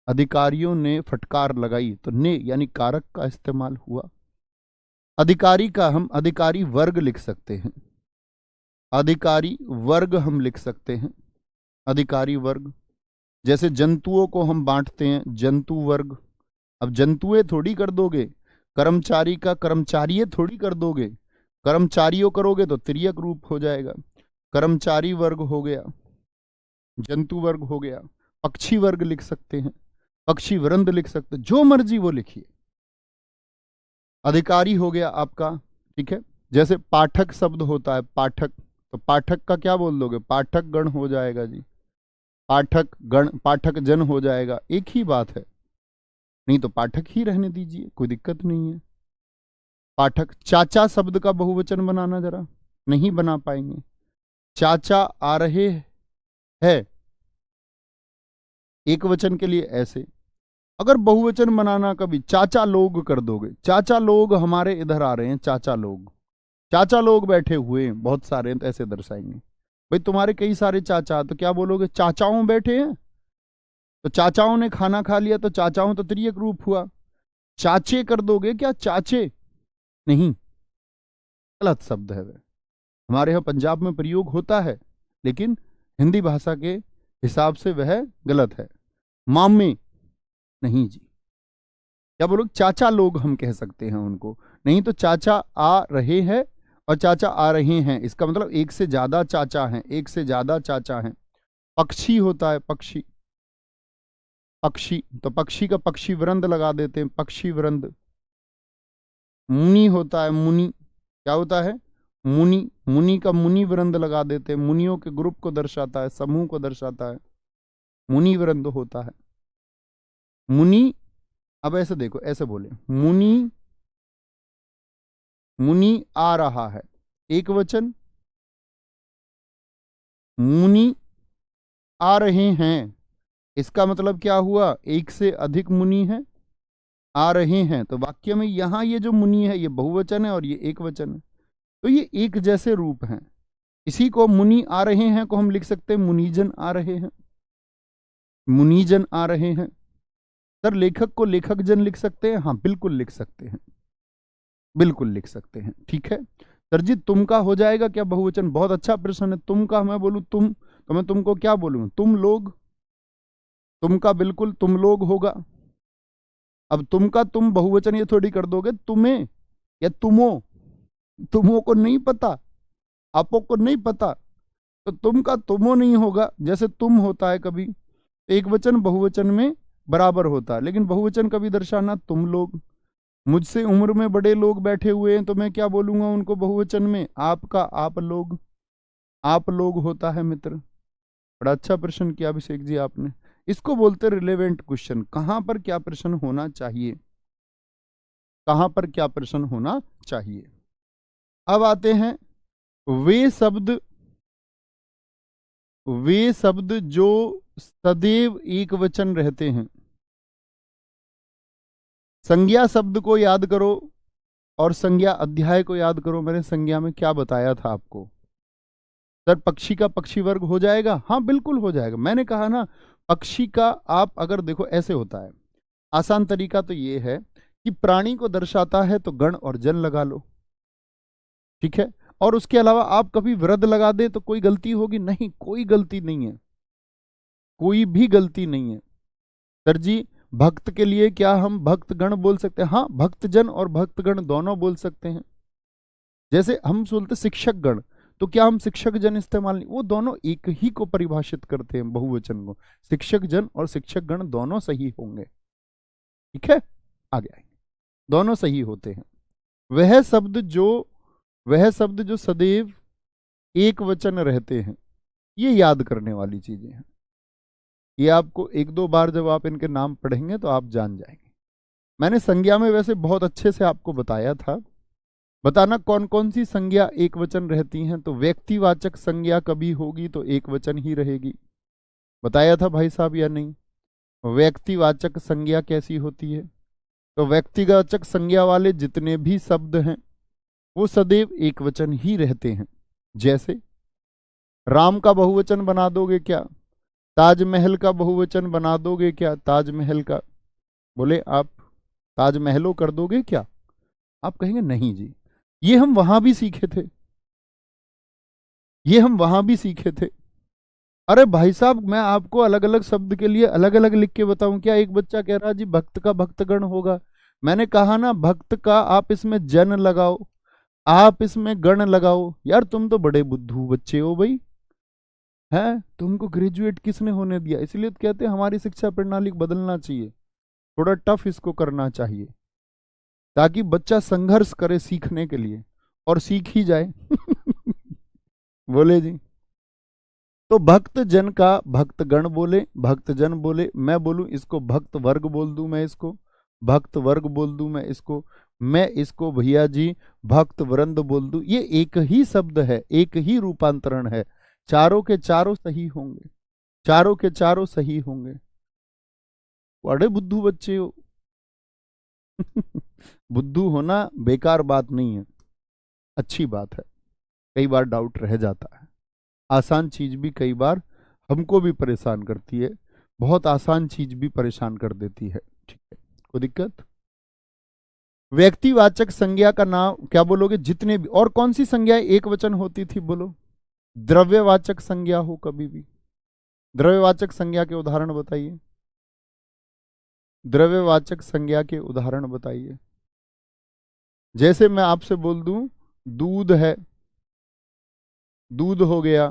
अधिकारियों ने फटकार लगाई तो ने यानी कारक का इस्तेमाल हुआ। अधिकारी का हम अधिकारी वर्ग लिख सकते हैं, अधिकारी वर्ग हम लिख सकते हैं, अधिकारी वर्ग। जैसे जंतुओं को हम बांटते हैं, जंतु वर्ग। अब जंतुए थोड़ी कर दोगे, कर्मचारी का कर्मचारी थोड़ी कर दोगे। कर्मचारियों करोगे तो तिर्यक रूप हो जाएगा। कर्मचारी वर्ग हो गया, जंतु वर्ग हो गया। पक्षी वर्ग लिख सकते हैं, पक्षी वृंद लिख सकते हैं, जो मर्जी वो लिखिए। अधिकारी हो गया आपका, ठीक है। जैसे पाठक शब्द होता है, पाठक, तो पाठक का क्या बोल दोगे? पाठक गण हो जाएगा जी, पाठक गण, पाठक जन हो जाएगा, एक ही बात है। नहीं तो पाठक ही रहने दीजिए, कोई दिक्कत नहीं है। पाठक। चाचा शब्द का बहुवचन बनाना जरा, नहीं बना पाएंगे। चाचा आ रहे हैं एक वचन के लिए ऐसे। अगर बहुवचन बनाना कभी चाचा लोग कर दोगे, चाचा लोग हमारे इधर आ रहे हैं, चाचा लोग, चाचा लोग बैठे हुए हैं बहुत सारे, तो ऐसे दर्शाएंगे। भाई तुम्हारे कई सारे चाचा, तो क्या बोलोगे? चाचाओं बैठे हैं, तो चाचाओं ने खाना खा लिया, तो चाचाओं तो तिर्यक रूप हुआ। चाचे कर दोगे क्या? चाचे नहीं, गलत शब्द है वह। हमारे यहाँ पंजाब में प्रयोग होता है, लेकिन हिंदी भाषा के हिसाब से वह गलत है। मामे नहीं जी, क्या बोलो, चाचा लोग हम कह सकते हैं उनको, नहीं तो चाचा आ रहे हैं और चाचा आ रहे हैं, इसका मतलब एक से ज्यादा चाचा हैं, एक से ज्यादा चाचा हैं। पक्षी होता है, पक्षी, पक्षी तो पक्षी का पक्षी वृंद लगा देते हैं, पक्षी वृंद। मुनि होता है, मुनि, क्या होता है, मुनि, मुनि का मुनि वृंद लगा देते हैं, मुनियों के ग्रुप को दर्शाता है, समूह को दर्शाता है, मुनि वृंद होता है। मुनि, अब ऐसे देखो, ऐसे बोले, मुनि, मुनि आ रहा है, एक वचन, मुनि आ रहे हैं, इसका मतलब क्या हुआ, एक से अधिक मुनि है, आ रहे हैं, तो वाक्य में यहां ये जो मुनि है ये बहुवचन है और ये एक वचन है, तो ये एक जैसे रूप हैं। इसी को मुनि आ रहे हैं को हम लिख सकते हैं मुनिजन आ रहे हैं, मुनिजन आ रहे हैं। सर लेखक को लेखक जन लिख सकते हैं, हाँ बिल्कुल लिख सकते हैं, बिल्कुल लिख सकते हैं, ठीक है। सर जी तुम का हो जाएगा क्या बहुवचन, बहुत अच्छा प्रश्न है। तुम का मैं बोलूं तुम, तो मैं तुमको क्या बोलूंगा, तुम लोग, तुम का बिल्कुल तुम लोग होगा। अब तुम का तुम बहुवचन ये थोड़ी कर दोगे तुम्हें या तुमो, तुमो को नहीं पता, आपो को नहीं पता, तो तुम का तुमो नहीं होगा। जैसे तुम होता है कभी, एक वचन बहुवचन में बराबर होता है, लेकिन बहुवचन कभी दर्शाना तुम लोग। मुझसे उम्र में बड़े लोग बैठे हुए हैं तो मैं क्या बोलूंगा उनको बहुवचन में, आपका आप लोग, आप लोग होता है मित्र। बड़ा अच्छा प्रश्न किया अभिषेक जी आपने, इसको बोलते रिलेवेंट क्वेश्चन, कहां पर क्या प्रश्न होना चाहिए, कहां पर क्या प्रश्न होना चाहिए। अब आते हैं वे शब्द, वे शब्द जो सदैव एक वचन रहते हैं। संज्ञा शब्द को याद करो और संज्ञा अध्याय को याद करो, मैंने संज्ञा में क्या बताया था आपको। सर पक्षी का पक्षी वर्ग हो जाएगा, हाँ बिल्कुल हो जाएगा, मैंने कहा ना पक्षी का, आप अगर देखो ऐसे होता है, आसान तरीका तो ये है कि प्राणी को दर्शाता है तो गण और जन लगा लो, ठीक है, और उसके अलावा आप कभी वृद्ध लगा दे तो कोई गलती होगी नहीं, कोई गलती नहीं है, कोई भी गलती नहीं है। सर जी भक्त के लिए क्या हम भक्तगण बोल सकते हैं, हाँ भक्तजन और भक्तगण दोनों बोल सकते हैं। जैसे हम बोलते शिक्षक गण, तो क्या हम शिक्षक जन इस्तेमाल नहीं, वो दोनों एक ही को परिभाषित करते हैं बहुवचन को, शिक्षक जन और शिक्षक गण दोनों सही होंगे, ठीक है, आगे आएंगे, दोनों सही होते हैं। वह शब्द जो, वह शब्द जो सदैव एक वचन रहते हैं, ये याद करने वाली चीजें हैं, ये आपको एक दो बार जब आप इनके नाम पढ़ेंगे तो आप जान जाएंगे। मैंने संज्ञा में वैसे बहुत अच्छे से आपको बताया था, बताना कौन कौन सी संज्ञा एक वचन रहती हैं। तो व्यक्तिवाचक संज्ञा कभी होगी तो एक वचन ही रहेगी, बताया था भाई साहब या नहीं। व्यक्तिवाचक संज्ञा कैसी होती है, तो व्यक्तिवाचक संज्ञा वाले जितने भी शब्द हैं वो सदैव एक वचन ही रहते हैं। जैसे राम का बहुवचन बना दोगे क्या, ताजमहल का बहुवचन बना दोगे क्या, ताजमहल का, बोले आप ताजमहलों कर दोगे क्या, आप कहेंगे नहीं जी, ये हम वहां भी सीखे थे, ये हम वहां भी सीखे थे। अरे भाई साहब मैं आपको अलग अलग शब्द के लिए अलग अलग लिख के बताऊं क्या। एक बच्चा कह रहा जी भक्त का भक्तगण होगा, मैंने कहा ना भक्त का आप इसमें जन लगाओ, आप इसमें गण लगाओ। यार तुम तो बड़े बुद्धू बच्चे हो भाई, है तुमको ग्रेजुएट किसने होने दिया। इसलिए तो कहते हैं हमारी शिक्षा प्रणाली बदलना चाहिए, थोड़ा टफ इसको करना चाहिए, ताकि बच्चा संघर्ष करे सीखने के लिए और सीख ही जाए बोले जी। तो भक्त जन का भक्तगण बोले, भक्तजन बोले, मैं बोलूं इसको भक्त वर्ग बोल दूं, मैं इसको भक्त वर्ग बोल दूं, मैं इसको भैया जी भक्त वृंद बोल दूं, ये एक ही शब्द है, एक ही रूपांतरण है, चारों के चारों सही होंगे, चारों के चारों सही होंगे। बड़े बुद्धू बच्चे हो बुद्धू होना बेकार बात नहीं है, अच्छी बात है, कई बार डाउट रह जाता है, आसान चीज भी कई बार हमको भी परेशान करती है, बहुत आसान चीज भी परेशान कर देती है, ठीक है, कोई दिक्कत। व्यक्तिवाचक संज्ञा का नाम क्या बोलोगे? जितने भी, और कौन सी संज्ञा एक वचन होती थी बोलो? द्रव्यवाचक संज्ञा हो कभी भी। द्रव्यवाचक संज्ञा के उदाहरण बताइए। द्रव्यवाचक संज्ञा के उदाहरण बताइए। जैसे मैं आपसे बोल दूं दूध है, दूध हो गया,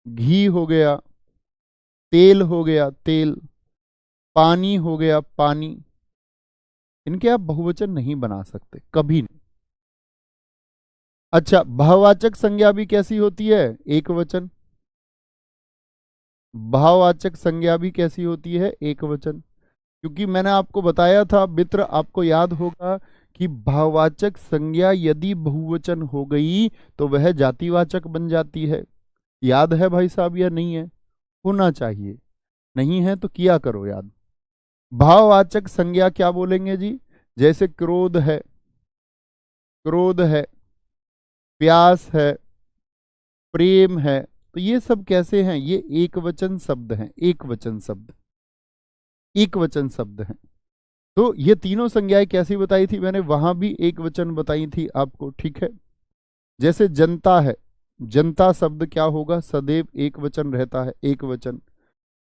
घी हो गया, तेल हो गया, तेल, पानी हो गया, पानी। इनके आप बहुवचन नहीं बना सकते, कभी नहीं। अच्छा, भाववाचक संज्ञा भी कैसी होती है? एक वचन। भाववाचक संज्ञा भी कैसी होती है? एक वचन। क्योंकि मैंने आपको बताया था मित्र, आपको याद होगा कि भाववाचक संज्ञा यदि बहुवचन हो गई तो वह जातिवाचक बन जाती है। याद है भाई साहब या नहीं है? होना चाहिए। नहीं है तो किया करो याद। भाववाचक संज्ञा क्या बोलेंगे जी? जैसे क्रोध है, क्रोध है, प्यास है, प्रेम है, तो ये सब कैसे हैं? ये एक वचन शब्द हैं, एक वचन शब्द, एक वचन शब्द हैं। तो ये तीनों संज्ञाएं कैसी बताई थी मैंने? वहां भी एक वचन बताई थी आपको, ठीक है। जैसे जनता है, जनता शब्द क्या होगा? सदैव एक वचन रहता है, एक वचन।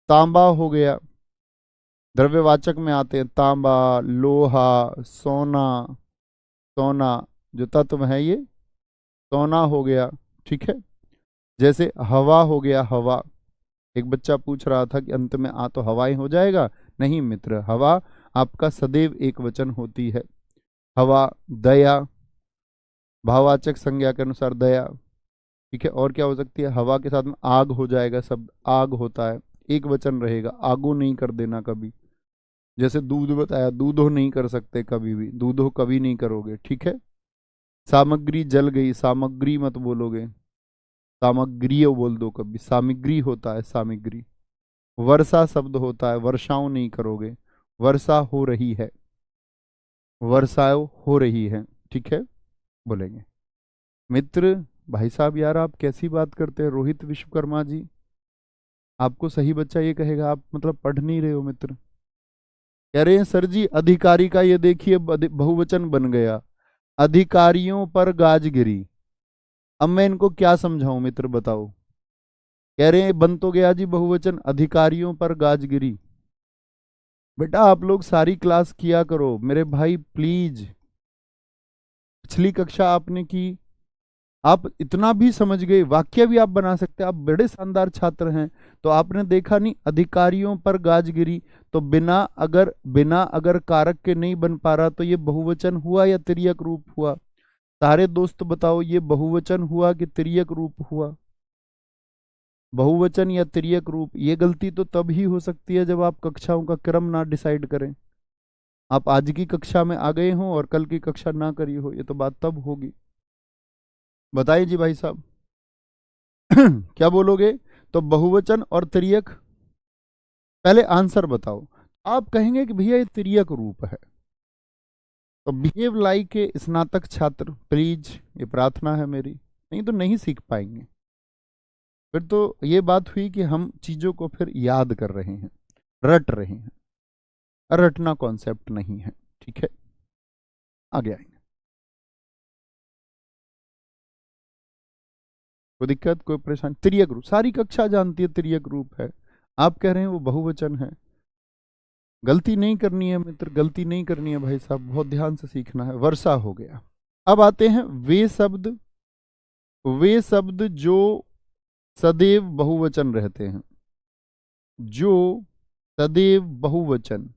तांबा हो गया, द्रव्यवाचक में आते हैं, तांबा, लोहा, सोना, सोना जो तत्व है ये सोना हो गया, ठीक है। जैसे हवा हो गया, हवा। एक बच्चा पूछ रहा था कि अंत में आ तो हवा ही हो जाएगा। नहीं मित्र, हवा आपका सदैव एक वचन होती है, हवा। दया, भाववाचक संज्ञा के अनुसार दया, ठीक है। और क्या हो सकती है? हवा के साथ में आग हो जाएगा, शब्द आग होता है, एक वचन रहेगा, आगो नहीं कर देना कभी। जैसे दूध बताया, दूधो नहीं कर सकते कभी भी, दूधो कभी नहीं करोगे, ठीक है। सामग्री जल गई, सामग्री मत बोलोगे, सामग्री बोल दो कभी, सामग्री होता है, सामग्री। वर्षा शब्द होता है, वर्षाओं नहीं करोगे, वर्षा हो रही है, वर्षाओं हो रही है, ठीक है, बोलेंगे। मित्र, भाई साहब यार आप कैसी बात करते हैं रोहित विश्वकर्मा जी? आपको सही बच्चा ये कहेगा आप मतलब पढ़ नहीं रहे हो मित्र। कह रहे हैं सर जी अधिकारी का ये देखिए बहुवचन बन गया, अधिकारियों पर गाज गिरी। अब मैं इनको क्या समझाऊं मित्र बताओ? कह रहे हैं बन तो गया जी बहुवचन, अधिकारियों पर गाज गिरी। बेटा आप लोग सारी क्लास किया करो मेरे भाई प्लीज। पिछली कक्षा आपने की, आप इतना भी समझ गए, वाक्य भी आप बना सकते हैं, आप बड़े शानदार छात्र हैं। तो आपने देखा नहीं अधिकारियों पर गाज गिरी, तो बिना अगर कारक के नहीं बन पा रहा तो ये बहुवचन हुआ या तिर्यक रूप हुआ? सारे दोस्त बताओ ये बहुवचन हुआ कि तिर्यक रूप हुआ? बहुवचन या तिर्यक रूप? ये गलती तो तब ही हो सकती है जब आप कक्षाओं का क्रम ना डिसाइड करें। आप आज की कक्षा में आ गए हो और कल की कक्षा ना करी हो, ये तो बात तब होगी। बताइए जी भाई साहब क्या बोलोगे? तो बहुवचन और तिर्यक, पहले आंसर बताओ। आप कहेंगे कि भैया ये तिर्यक रूप है, तो बिहेव लाइक ए स्नातक छात्र प्लीज, ये प्रार्थना है मेरी, नहीं तो नहीं सीख पाएंगे। फिर तो ये बात हुई कि हम चीजों को फिर याद कर रहे हैं, रट रहे हैं, रटना कॉन्सेप्ट नहीं है, ठीक है। आगे आएंगे, कोई दिक्कत कोई परेशानी? तिर्यक रूप सारी कक्षा जानती है तिर्यक रूप है, आप कह रहे हैं वो बहुवचन है। गलती नहीं करनी है मित्र, गलती नहीं करनी है भाई साहब, बहुत ध्यान से सीखना है। वर्षा हो गया। अब आते हैं वे शब्द जो सदैव बहुवचन रहते हैं, जो सदैव बहुवचन।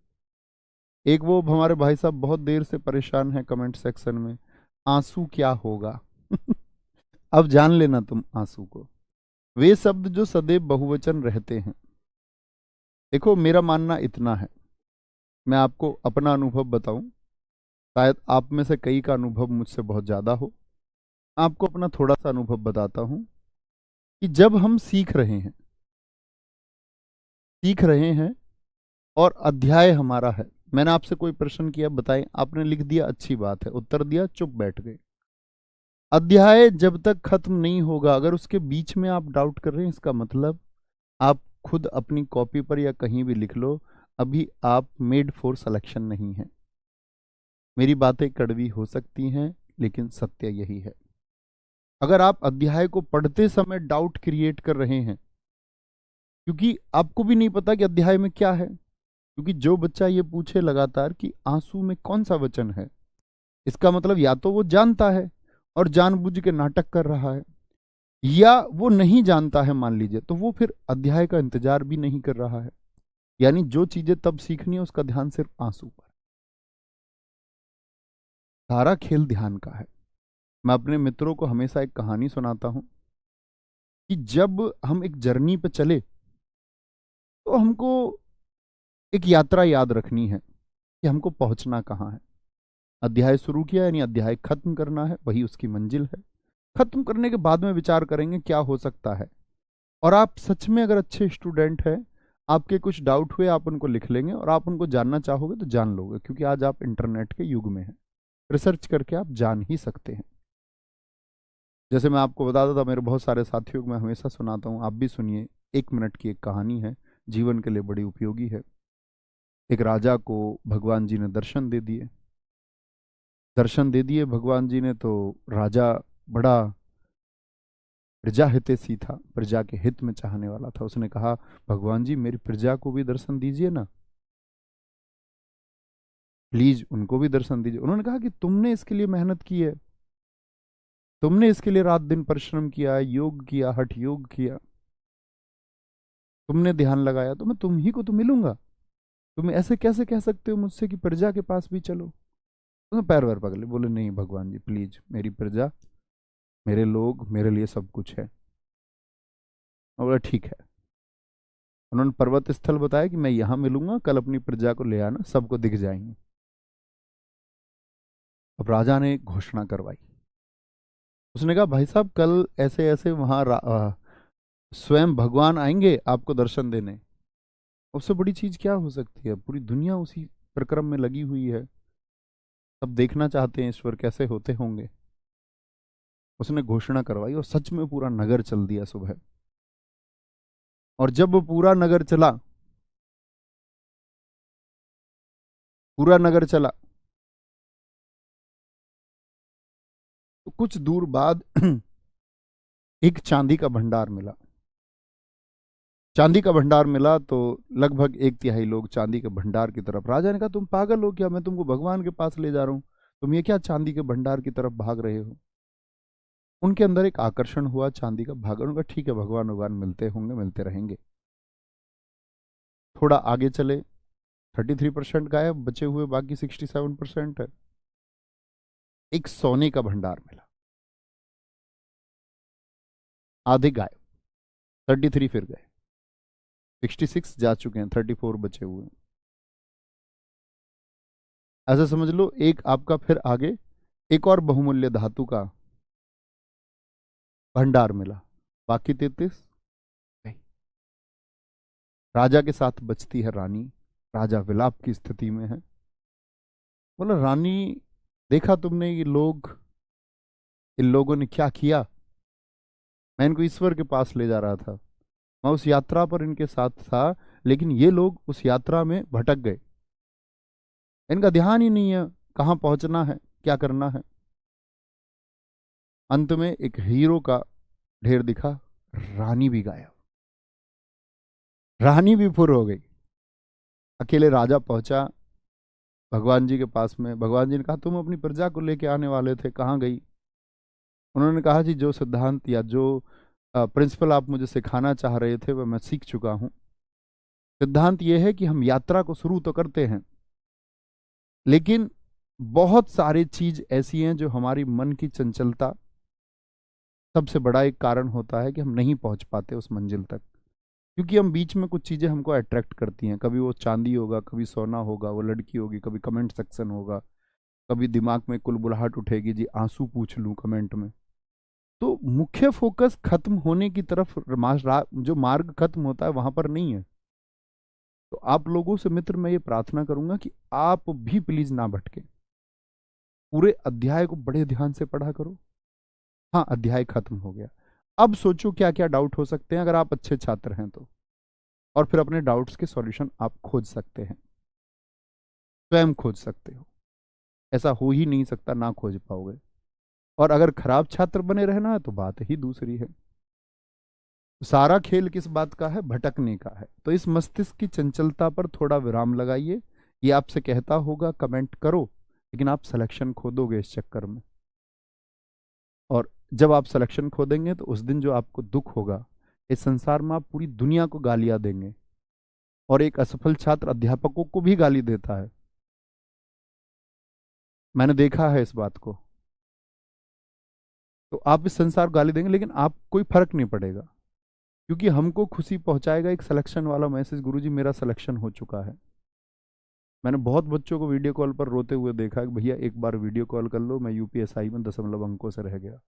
एक वो हमारे भाई साहब बहुत देर से परेशान हैं कमेंट सेक्शन में, आंसू क्या होगा अब जान लेना तुम आंसू को। वे शब्द जो सदैव बहुवचन रहते हैं, देखो मेरा मानना इतना है, मैं आपको अपना अनुभव बताऊं, शायद आप में से कई का अनुभव मुझसे बहुत ज़्यादा हो। आपको अपना थोड़ा सा अनुभव बताता हूं कि जब हम सीख रहे हैं और अध्याय हमारा है, मैंने आपसे कोई प्रश्न किया बताएं, आपने लिख दिया अच्छी बात है, उत्तर दिया, चुप बैठ गए। अध्याय जब तक खत्म नहीं होगा, अगर उसके बीच में आप डाउट कर रहे हैं, इसका मतलब आप खुद अपनी कॉपी पर या कहीं भी लिख लो, अभी आप मेड फॉर सिलेक्शन नहीं है। मेरी बातें कड़वी हो सकती हैं, लेकिन सत्य यही है। अगर आप अध्याय को पढ़ते समय डाउट क्रिएट कर रहे हैं, क्योंकि आपको भी नहीं पता कि अध्याय में क्या है, क्योंकि जो बच्चा ये पूछे लगातार कि आंसू में कौन सा वचन है, इसका मतलब या तो वो जानता है और जानबूझ के नाटक कर रहा है, या वो नहीं जानता है मान लीजिए, तो वो फिर अध्याय का इंतजार भी नहीं कर रहा है। यानी जो चीजें तब सीखनी है उसका ध्यान सिर्फ आंसू पर। सारा खेल ध्यान का है। मैं अपने मित्रों को हमेशा एक कहानी सुनाता हूं कि जब हम एक जर्नी पे चले तो हमको एक यात्रा याद रखनी है कि हमको पहुंचना कहाँ है। अध्याय शुरू किया यानी अध्याय खत्म करना है, वही उसकी मंजिल है। खत्म करने के बाद में विचार करेंगे क्या हो सकता है। और आप सच में अगर अच्छे स्टूडेंट हैं, आपके कुछ डाउट हुए आप उनको लिख लेंगे और आप उनको जानना चाहोगे तो जान लोगे, क्योंकि आज आप इंटरनेट के युग में हैं। रिसर्च करके आप जान ही सकते हैं। जैसे मैं आपको बताता था, मेरे बहुत सारे साथियों को मैं हमेशा सुनाता हूँ, आप भी सुनिए। 1 मिनट की एक कहानी है, जीवन के लिए बड़ी उपयोगी है। एक राजा को भगवान जी ने दर्शन दे दिए भगवान जी ने। तो राजा बड़ा प्रजा हितैषी था, प्रजा के हित में चाहने वाला था। उसने कहा, भगवान जी मेरी प्रजा को भी दर्शन दीजिए ना, प्लीज उनको भी दर्शन दीजिए। उन्होंने कहा कि तुमने इसके लिए मेहनत की है, तुमने इसके लिए रात दिन परिश्रम किया, योग किया, हठ योग किया, तुमने ध्यान लगाया, तो मैं तुम ही को तो मिलूंगा। तुम ऐसे कैसे कह सकते हो मुझसे कि प्रजा के पास भी चलो। तो पैर वैर पकड़े, बोले नहीं भगवान जी प्लीज, मेरी प्रजा, मेरे लोग, मेरे लिए सब कुछ है। और बोला ठीक है। उन्होंने पर्वत स्थल बताया कि मैं यहां मिलूंगा, कल अपनी प्रजा को ले आना, सबको दिख जाएंगे। अब राजा ने घोषणा करवाई। उसने कहा भाई साहब कल ऐसे ऐसे वहां स्वयं भगवान आएंगे आपको दर्शन देने। उससे बड़ी चीज क्या हो सकती है, पूरी दुनिया उसी प्रक्रम में लगी हुई है, सब देखना चाहते हैं ईश्वर कैसे होते होंगे। उसने घोषणा करवाई और सच में पूरा नगर चल दिया सुबह। और जब वो पूरा नगर चला, तो कुछ दूर बाद एक चांदी का भंडार मिला। चांदी का भंडार मिला तो लगभग 1/3 लोग चांदी के भंडार की तरफ। राजा ने कहा तुम पागल हो क्या, मैं तुमको भगवान के पास ले जा रहा हूं, तुम ये क्या चांदी के भंडार की तरफ भाग रहे हो। उनके अंदर एक आकर्षण हुआ चांदी का भाग। उनका ठीक है, भगवान भगवान मिलते होंगे, मिलते रहेंगे। थोड़ा आगे चले, 33% गायब, बचे हुए बाकी 67% है। एक सोने का भंडार मिला, आधे गायब, 33 फिर गए, 66 जा चुके हैं, 34 बचे हुए हैं। ऐसा समझ लो एक आपका फिर आगे एक और बहुमूल्य धातु का भंडार मिला, बाकी 33 नहीं। राजा के साथ बचती है रानी। राजा विलाप की स्थिति में है। बोला रानी, देखा तुमने ये लोग, इन लोगों ने क्या किया। मैं इनको ईश्वर के पास ले जा रहा था, मैं उस यात्रा पर इनके साथ था, लेकिन ये लोग उस यात्रा में भटक गए। इनका ध्यान ही नहीं है कहाँ पहुंचना है, क्या करना है। अंत में एक हीरो का ढेर दिखा, रानी भी गायब, रानी भी फुर हो गई। अकेले राजा पहुंचा भगवान जी के पास में। भगवान जी ने कहा तुम अपनी प्रजा को लेके आने वाले थे, कहाँ गई। उन्होंने कहा जी जो सिद्धांत या जो प्रिंसिपल आप मुझे सिखाना चाह रहे थे वह मैं सीख चुका हूं। सिद्धांत यह है कि हम यात्रा को शुरू तो करते हैं, लेकिन बहुत सारी चीज ऐसी हैं जो हमारी मन की चंचलता सबसे बड़ा एक कारण होता है कि हम नहीं पहुंच पाते उस मंजिल तक। क्योंकि हम बीच में कुछ चीजें हमको अट्रैक्ट करती हैं, कभी वो चांदी होगा, कभी सोना होगा, वो लड़की होगी, कभी कमेंट सेक्शन होगा, कभी दिमाग में कुलबुलाहट उठेगी जी आंसू पूछ लूं कमेंट में। तो मुख्य फोकस खत्म होने की तरफ, जो मार्ग खत्म होता है वहां पर नहीं है। तो आप लोगों से मित्र मैं ये प्रार्थना करूंगा कि आप भी प्लीज ना भटके, पूरे अध्याय को बड़े ध्यान से पढ़ा करो। हाँ अध्याय खत्म हो गया, अब सोचो क्या क्या डाउट हो सकते हैं, अगर आप अच्छे छात्र हैं तो। और फिर अपने डाउट्स के सॉल्यूशन आप खोज सकते हैं, स्वयं खोज सकते हो। ऐसा हो ही नहीं सकता, ना खोज पाओगे। और अगर खराब छात्र बने रहना है तो बात ही दूसरी है। सारा खेल किस बात का है? भटकने का है। तो इस मस्तिष्क की चंचलता पर थोड़ा विराम लगाइए। ये आपसे कहता होगा कमेंट करो, लेकिन आप सिलेक्शन खो दोगे इस चक्कर में। और जब आप सिलेक्शन खो देंगे तो उस दिन जो आपको दुख होगा, इस संसार में आप पूरी दुनिया को गालियां देंगे। और एक असफल छात्र अध्यापकों को भी गाली देता है, मैंने देखा है इस बात को। तो आप इस संसार को गाली देंगे, लेकिन आप कोई फर्क नहीं पड़ेगा, क्योंकि हमको खुशी पहुंचाएगा एक सिलेक्शन वाला मैसेज, गुरुजी मेरा सिलेक्शन हो चुका है। मैंने बहुत बच्चों को वीडियो कॉल पर रोते हुए देखा कि भैया एक बार वीडियो कॉल कर लो, मैं यूपीएसआई में 0.5 अंकों से रह गया।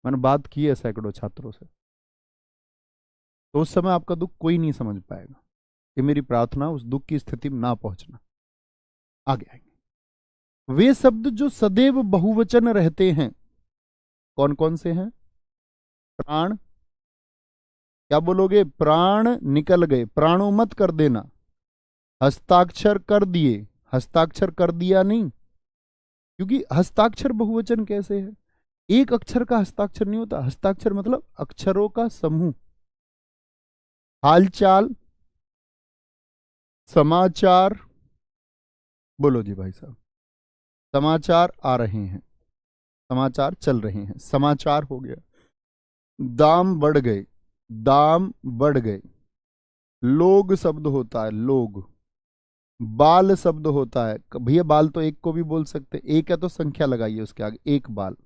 मैंने बात की है सैकड़ों छात्रों से। तो उस समय आपका दुख कोई नहीं समझ पाएगा। ये मेरी प्रार्थना, उस दुख की स्थिति में ना पहुंचना। आगे आएंगे वे शब्द जो सदैव बहुवचन रहते हैं। कौन कौन से हैं? प्राण, क्या बोलोगे? प्राण निकल गए, प्राणो मत कर देना। हस्ताक्षर कर दिए, हस्ताक्षर कर दिया नहीं, क्योंकि हस्ताक्षर बहुवचन कैसे है? एक अक्षर का हस्ताक्षर नहीं होता। हस्ताक्षर मतलब अक्षरों का समूह। हालचाल, समाचार, बोलो जी भाई साहब। समाचार आ रहे हैं, समाचार चल रहे हैं, समाचार हो गया। दाम बढ़ गए, दाम बढ़ गए। लोग शब्द होता है, लोग। बाल शब्द होता है, भैया बाल तो एक को भी बोल सकते, एक है तो संख्या लगाइए उसके आगे, एक बाल।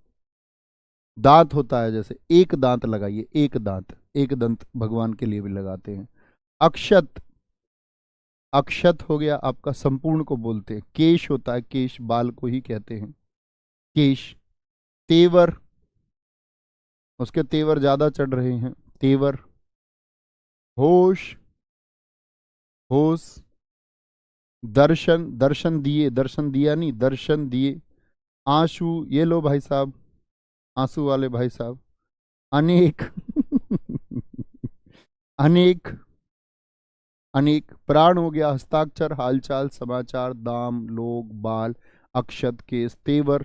दांत होता है, जैसे एक दांत लगाइए, एक दांत, एक दंत भगवान के लिए भी लगाते हैं। अक्षत, अक्षत हो गया आपका, संपूर्ण को बोलते हैं। केश होता है, केश बाल को ही कहते हैं, केश। तेवर, उसके तेवर ज्यादा चढ़ रहे हैं, तेवर। होश, होश। दर्शन, दर्शन दिए, दर्शन दिया नहीं, दर्शन दिए। आंसू, ये लो भाई साहब, आंसू वाले भाई साहब। अनेक अनेक, अनेक। प्राण हो गया, हस्ताक्षर, हालचाल, समाचार, दाम, लोग, बाल, अक्षत, केस, तेवर।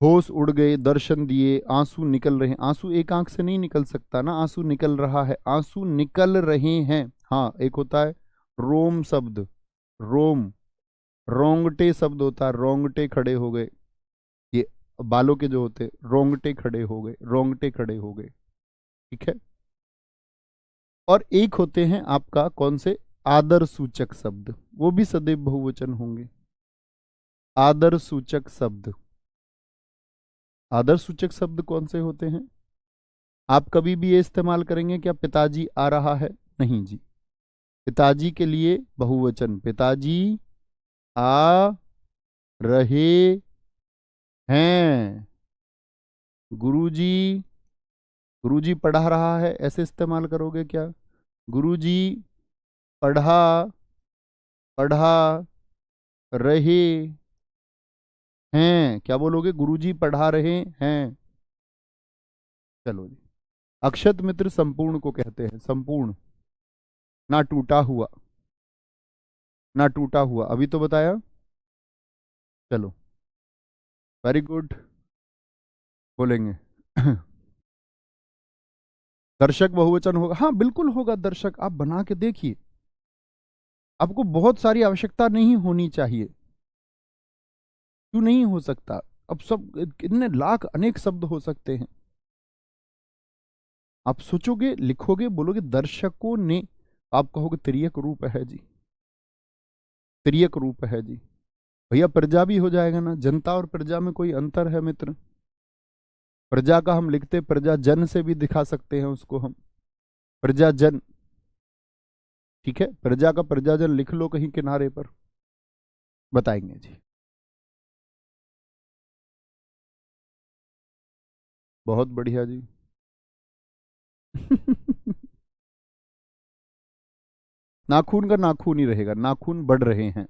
होश उड़ गए, दर्शन दिए, आंसू निकल रहे हैं। आंसू एक आंख से नहीं निकल सकता ना, आंसू निकल रहा है, आंसू निकल रहे हैं। हाँ, एक होता है रोम शब्द, रोम। रोंगटे शब्द होता है, रोंगटे खड़े हो गए। ये बालों के जो होते, रोंगटे खड़े हो गए, रोंगटे खड़े हो गए। ठीक है। और एक होते हैं आपका कौन से? आदर सूचक शब्द, वो भी सदैव बहुवचन होंगे। आदर सूचक शब्द, आदर सूचक शब्द कौन से होते हैं? आप कभी भी ये इस्तेमाल करेंगे क्या? पिताजी आ रहा है, नहीं जी। पिताजी के लिए बहुवचन, पिताजी आ रहे हैं। गुरुजी, गुरुजी पढ़ा रहा है, ऐसे इस्तेमाल करोगे क्या? गुरुजी पढ़ा, पढ़ा रहे हैं, क्या बोलोगे? गुरुजी पढ़ा रहे हैं। चलो जी। अक्षत मित्र संपूर्ण को कहते हैं, संपूर्ण। ना टूटा हुआ, ना टूटा हुआ, अभी तो बताया। चलो, वेरी गुड, बोलेंगे दर्शक बहुवचन होगा, हाँ बिल्कुल होगा दर्शक, आप बना के देखिए। आपको बहुत सारी आवश्यकता नहीं होनी चाहिए। क्यों नहीं हो सकता? अब सब कितने लाख अनेक शब्द हो सकते हैं। आप सोचोगे, लिखोगे, बोलोगे दर्शकों ने, आप कहोगे तिर्यक रूप है जी, तिर्यक रूप है जी। भैया प्रजा भी हो जाएगा ना, जनता और प्रजा में कोई अंतर है मित्र? प्रजा का हम लिखते प्रजाजन से भी दिखा सकते हैं उसको हम, प्रजाजन। ठीक है, प्रजा का प्रजाजन लिख लो कहीं किनारे पर, बताएंगे जी। बहुत बढ़िया जी नाखून का नाखून ही रहेगा, नाखून बढ़ रहे हैं।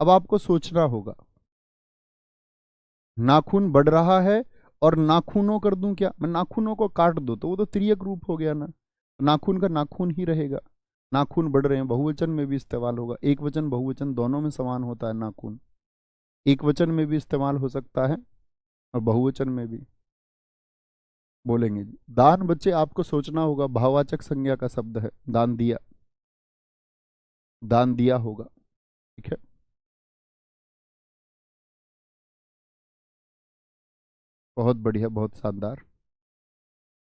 अब आपको सोचना होगा, नाखून बढ़ रहा है और नाखूनों कर दूं क्या? मैं नाखूनों को काट दूं तो वो तो त्रियक रूप हो गया ना, नाखून का नाखून ही रहेगा। नाखून बढ़ रहे हैं, बहुवचन में भी इस्तेमाल होगा, एक वचन बहुवचन दोनों में समान होता है नाखून। एक वचन में भी इस्तेमाल हो सकता है और बहुवचन में भी बोलेंगे जी। दान बच्चे आपको सोचना होगा, भाववाचक संज्ञा का शब्द है, दान दिया, दान दिया होगा, ठीक है। बहुत बढ़िया, बहुत शानदार।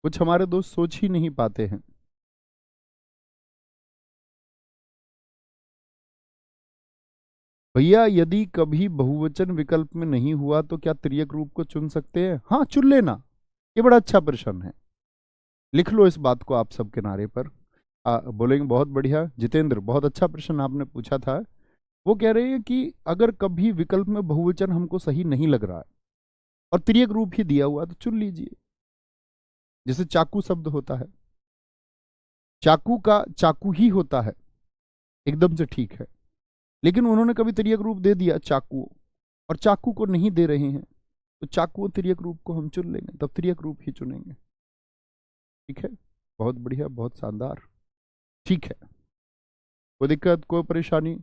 कुछ हमारे दोस्त सोच ही नहीं पाते हैं। भैया यदि कभी बहुवचन विकल्प में नहीं हुआ तो क्या त्रियक रूप को चुन सकते हैं? हाँ, चुन लेना। ये बड़ा अच्छा प्रश्न है, लिख लो इस बात को आप सब किनारे पर। बोलेंगे बहुत बढ़िया जितेंद्र, बहुत अच्छा प्रश्न आपने पूछा था। वो कह रहे हैं कि अगर कभी विकल्प में बहुवचन हमको सही नहीं लग रहा है और त्रियक रूप ही दिया हुआ तो चुन लीजिए। जैसे चाकू शब्द होता है, चाकू का चाकू ही होता है, एकदम से ठीक है, लेकिन उन्होंने कभी त्रियक रूप दे दिया चाकू, और चाकू को नहीं दे रहे हैं, तो चाकू और त्रियक रूप को हम चुन लेंगे, तब त्रियक रूप ही चुनेंगे, ठीक है। बहुत बढ़िया, बहुत शानदार, ठीक है। कोई दिक्कत, कोई परेशानी?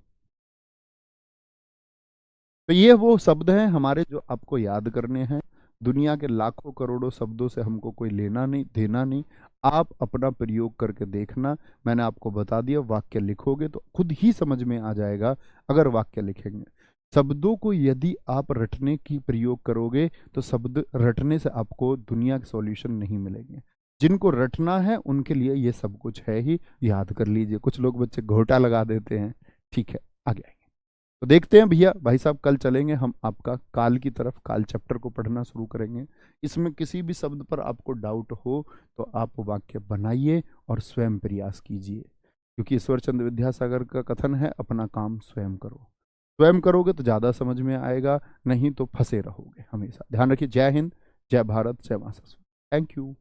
तो ये वो शब्द हैं हमारे जो आपको याद करने हैं। दुनिया के लाखों करोड़ों शब्दों से हमको कोई लेना नहीं देना नहीं, आप अपना प्रयोग करके देखना। मैंने आपको बता दिया, वाक्य लिखोगे तो खुद ही समझ में आ जाएगा। अगर वाक्य लिखेंगे, शब्दों को यदि आप रटने की प्रयोग करोगे तो शब्द रटने से आपको दुनिया के सॉल्यूशन नहीं मिलेंगे। जिनको रटना है उनके लिए ये सब कुछ है ही, याद कर लीजिए। कुछ लोग बच्चे घोटा लगा देते हैं, ठीक है, आगे आएंगे। तो देखते हैं भैया, भाई साहब कल चलेंगे हम आपका काल की तरफ, काल चैप्टर को पढ़ना शुरू करेंगे। इसमें किसी भी शब्द पर आपको डाउट हो तो आप वाक्य बनाइए और स्वयं प्रयास कीजिए, क्योंकि ईश्वर चंद्र विद्यासागर का कथन है, अपना काम स्वयं करो। स्वयं करोगे तो ज़्यादा समझ में आएगा, नहीं तो फंसे रहोगे हमेशा। ध्यान रखिए। जय हिंद, जय भारत, जय मां सरस्वती। Thank you.